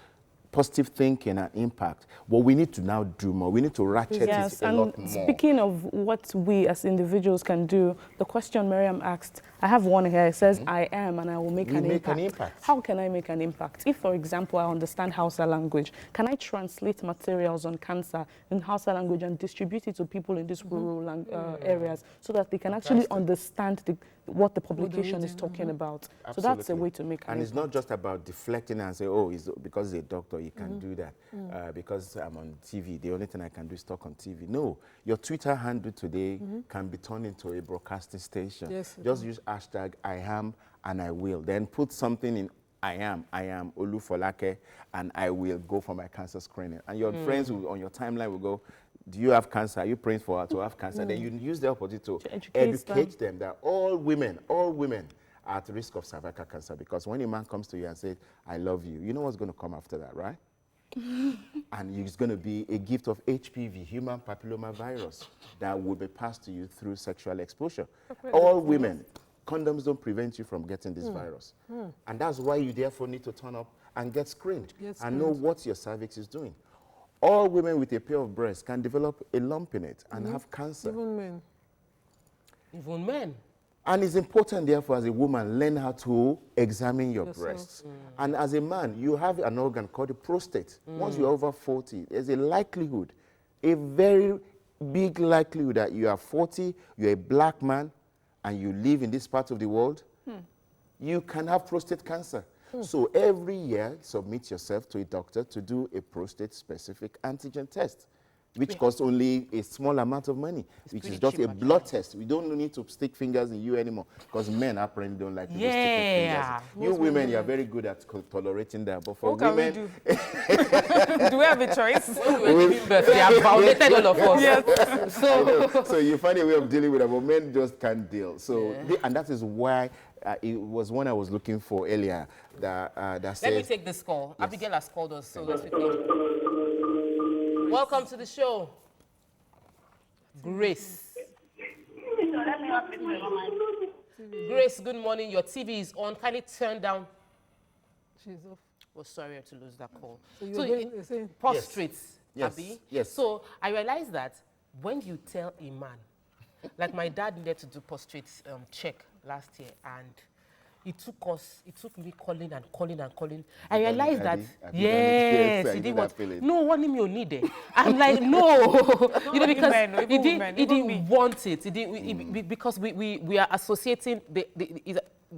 positive thinking and impact. But we need to now do more. We need to ratchet it a lot more. Speaking of what we as individuals can do, the question Miriam asked, I have one here. It says, I am and I will make an impact. How can I make an impact? If, for example, I understand Hausa language, can I translate materials on cancer in Hausa language and distribute it to people in these rural areas so that they can actually understand what the publication is talking about? Absolutely. So that's a way to make an impact. And it's not just about deflecting and say, oh, because he's a doctor, you can do that. Because I'm on TV, the only thing I can do is talk on TV. No, your Twitter handle today can be turned into a broadcasting station. Yes, just use hashtag I am and I will. Then put something in I am Olufolake, and I will go for my cancer screening. And your friends on your timeline will go, do you have cancer? Are you praying for her to have cancer? Then you use the opportunity to educate them that all women are at risk of cervical cancer. Because when a man comes to you and says, I love you, you know what's going to come after that, right? And it's going to be a gift of HPV, human papilloma virus, that will be passed to you through sexual exposure. All women, condoms don't prevent you from getting this virus. And that's why you therefore need to turn up and get screened and know what your cervix is doing. All women with a pair of breasts can develop a lump in it and have cancer. Even men. Even men. And it's important, therefore, as a woman, learn how to examine your breasts. And as a man, you have an organ called the prostate. Once you're over 40, there's a likelihood, a very big likelihood that you are 40, you're a black man, and you live in this part of the world, you can have prostate cancer. So every year, submit yourself to a doctor to do a prostate-specific antigen test, which costs only a small amount of money, which is just a blood test. We don't need to stick fingers in you anymore, because men apparently don't like people sticking fingers. You women, you are very good at tolerating that, but for women... Do we have a choice? They have violated all of us. Yes. So you find a way of dealing with it, but men just can't deal. So, and that is why it was one I was looking for earlier that said... Let me take this call. Yes. Abigail has called us, so let's pick it. Welcome to the show. Grace. Grace, good morning. Your TV is on. Kindly turn down. She's off. Oh, sorry, I have to lose that call. You're saying prostrate, yes. Abby. Yes. So I realized that when you tell a man, like my dad needed to do prostrate check last year, and it took me calling and calling and calling. I realized that, yes, he did what? No, one me you need it. I'm like, no, you know, because he didn't want it. He didn't, because we are associating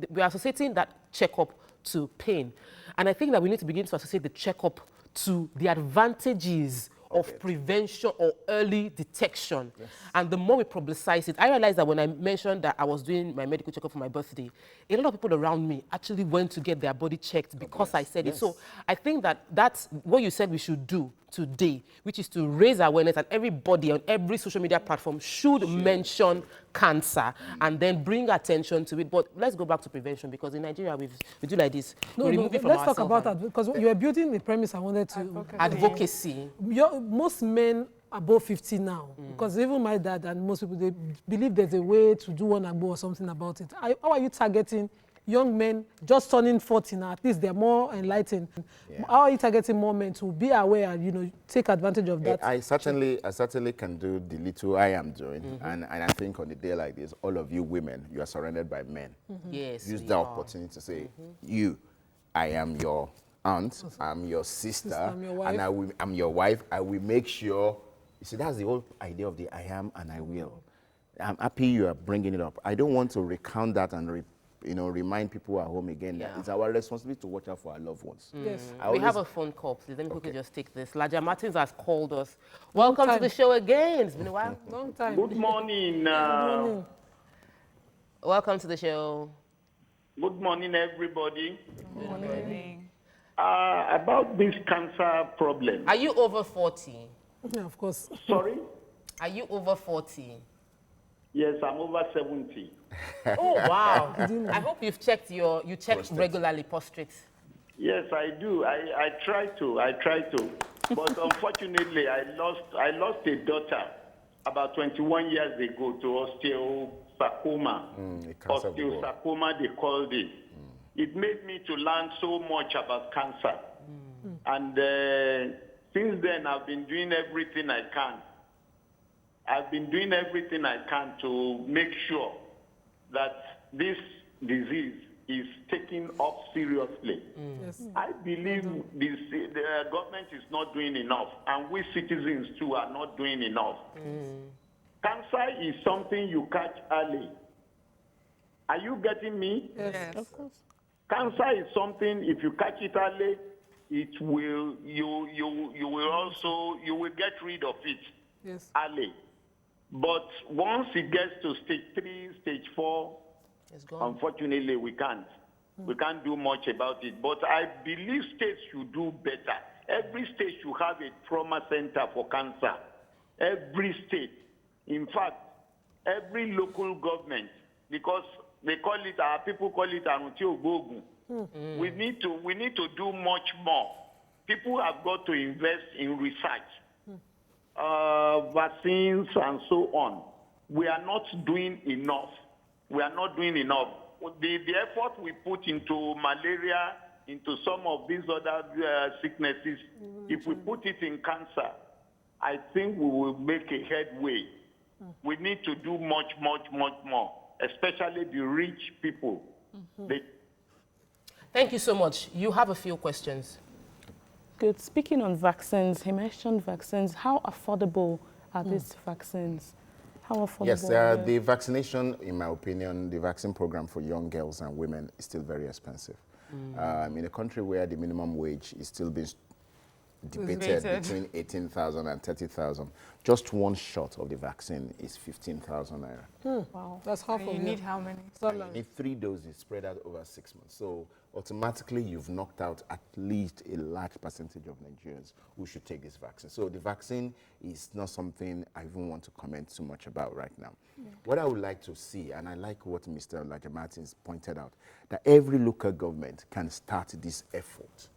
we are associating that checkup to pain, and I think that we need to begin to associate the checkup to the advantages of prevention or early detection. Yes. And the more we publicize it, I realized that when I mentioned that I was doing my medical checkup for my birthday, a lot of people around me actually went to get their body checked because I said it. So I think that that's what you said we should do today, which is to raise awareness, and everybody on every social media platform should mention cancer and then bring attention to it. But let's go back to prevention, because in Nigeria we do like this. No, we remove it from let's talk ourselves about that, because you were building the premise I wanted to... Advocacy. Most men above 50 now, because even my dad and most people, they believe there's a way to do one agbo or something about it. How are you targeting young men just turning 40 now? At least they're more enlightened. Yeah. How are you targeting more men to be aware and, you know, take advantage of that? I certainly can do the little I am doing, and I think on a day like this, all of you women, you are surrounded by men. Yes, use that opportunity to say, I am your aunt, I'm your sister, I'm your wife. And I'm your wife. I will make sure. You see, that's the whole idea of the I am and I will. I'm happy you are bringing it up. I don't want to recount that and remind people at home again that it's our responsibility to watch out for our loved ones. Yes. We have a phone call, please. Let me quickly just take this. Laja Martins has called us. Welcome to the show again. It's been a while. Long time. Good morning. Good morning. Welcome to the show. Good morning, everybody. Good morning. About this cancer problem. Are you over 40? Yeah, of course. Sorry? Are you over 40? Yes, I'm over 70. Oh, wow. I hope you've checked regularly, prostate. Yes, I do. I try to. But unfortunately, I lost a daughter about 21 years ago to osteosarcoma. Osteosarcoma, they called it. It made me to learn so much about cancer. And since then, I've been doing everything I can. I've been doing everything I can to make sure that this disease is taken up seriously. Yes. I believe the government is not doing enough, and we citizens too are not doing enough. Cancer is something you catch early. Are you getting me? Yes. Of course. Cancer is something, if you catch it early, it will you will get rid of it early. But once it gets to stage 3, stage 4, unfortunately we can't. We can't do much about it. But I believe states should do better. Every state should have a trauma center for cancer. Every state. In fact, every local government, because they call it, our people call it Aruti Ogogun. We need to do much more. People have got to invest in research, vaccines and so on. We are not doing enough. We are not doing enough. The effort we put into malaria, into some of these other sicknesses, if we put it in cancer, I think we will make a headway. We need to do much, much, much more, especially the rich people. Thank you so much. You have a few questions. Good. Speaking on vaccines, he mentioned vaccines. How affordable are these vaccines? How affordable? Yes, the vaccination, in my opinion, the vaccine program for young girls and women is still very expensive. In a country where the minimum wage is still being debated between 18,000 and 30,000, just one shot of the vaccine is 15,000 naira. Wow, that's half of it. You need how many? You need 3 doses spread out over 6 months. So automatically you've knocked out at least a large percentage of Nigerians who should take this vaccine. So the vaccine is not something I even want to comment too much about right now. What I would like to see, and I like what Mr. Laja Martins pointed out, that every local government can start this effort.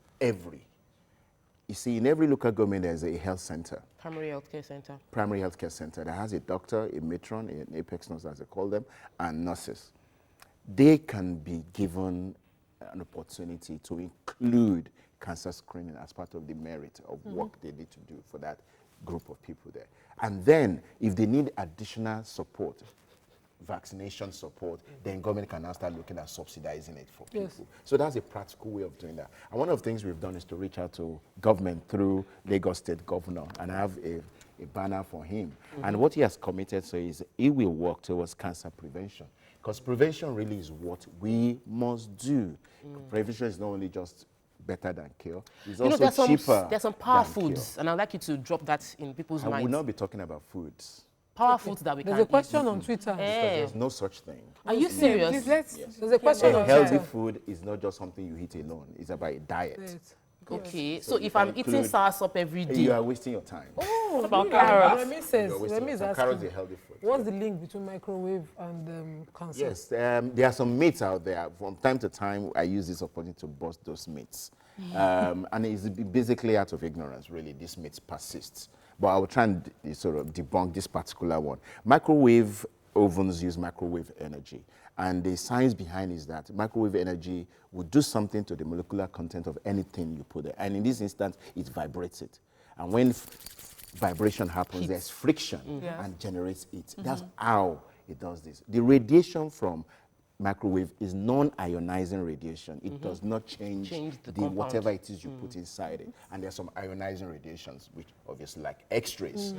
You see, in every local government, there's a health center. Primary healthcare center. Primary healthcare center that has a doctor, a matron, an apex nurse, as they call them, and nurses. They can be given an opportunity to include cancer screening as part of the merit of work they need to do for that group of people there. And then, if they need additional support, vaccination support, then government can now start looking at subsidizing it for people. So that's a practical way of doing that. And one of the things we've done is to reach out to government through Lagos State Governor, and I have a banner for him. And what he has committed to is he will work towards cancer prevention, because prevention really is what we must do. Prevention is not only just better than cure. It's You know, also cheaper. there's some power than foods, cure. and I'd like you to drop that in people's I minds. will not be talking about foods. Power foods that we There's can a question eat. on Twitter. Because there's no such thing. Are you serious? Yes. There's a question A on healthy Twitter. food is not just something you eat alone. It's about a diet. Okay, So so you if can I'm eating include- soursop every day, You are wasting your time. Oh, What about really? carrots? Remy says, You're wasting Remy your is time. Carrots asking, is healthy food. what's the link between microwave and cancer? Yes, there are some myths out there. From time to time, I use this opportunity to bust those myths. And it's basically out of ignorance, really, these myths persist. But I will try and sort of debunk this particular one. Microwave ovens use microwave energy. And the science behind is that microwave energy will do something to the molecular content of anything you put there. And in this instance, it vibrates it. And when vibration happens, there's friction and generates heat. That's how it does this. The radiation from microwave is non-ionizing radiation. It does not change the the compound. whatever it is you put inside it. And there's some ionizing radiations, which obviously like X-rays.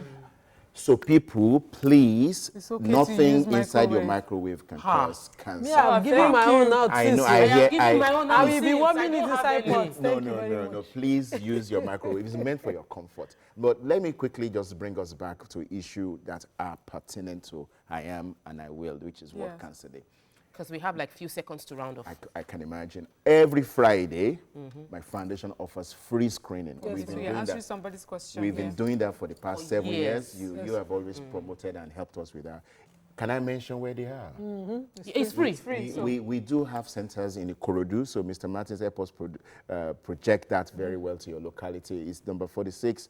So people, please, It's okay to nothing use inside your microwave. microwave can cause cancer. Yeah, I'm giving my own out. I know, since I you- hear, giving my own I out will be since. warming I it don't have inside any. pot. No, Thank you very no. much. Please use your microwave. It's meant for your comfort. But let me quickly just bring us back to issues that are pertinent to I am and I will, which is World Cancer Day. because we have like few seconds to round off. I can imagine. Every Friday, my foundation offers free screening. Yes, We've been we doing answer that. somebody's question. We've been doing that for the past 7 years. years. You have always promoted and helped us with that. Can I mention where they are? It's free. We do have centers in Ikorodu, so Mr. Martins help us project that very well to your locality. It's number 46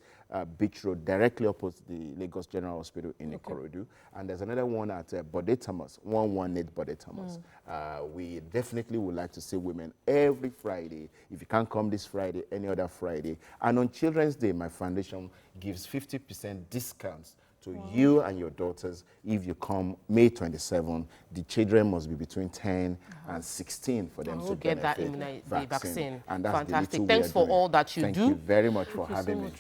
Beach Road, directly opposite the Lagos General Hospital in Ikorodu. And there's another one at Bode Thomas, 118 Bode Thomas. We definitely would like to see women every Friday. If you can't come this Friday, any other Friday. And on Children's Day, my foundation gives 50% discounts to you and your daughters if you come May 27. The children must be between 10 and 16 for them to get that benefit the vaccine. And that's Fantastic. the little Thanks we are for doing. all that you do. Thank you very much for having me.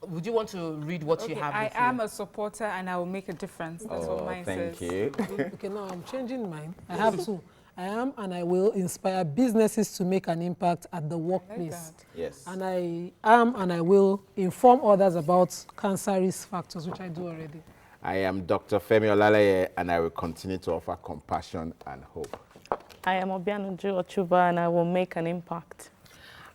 Would you want to read what you have? I with you? am a supporter and I will make a difference. That's what mine says. Thank you. Okay, now I'm changing mine. I have two. I am and I will inspire businesses to make an impact at the workplace. Yes. And I am and I will inform others about cancer risk factors, which I do already. I am Dr. Femi Olalaye, and I will continue to offer compassion and hope. I am Obianuju Ochuba, and I will make an impact.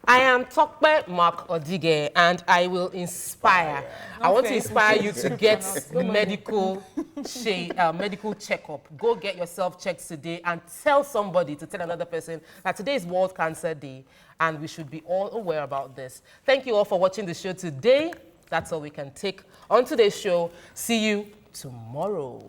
I am Tokpe Mark Odige, and I will inspire. I want to inspire you to get medical checkup. Go get yourself checked today and tell somebody to tell another person that today is World Cancer Day, and we should be all aware about this. Thank you all for watching the show today. That's all we can take on today's show. See you tomorrow.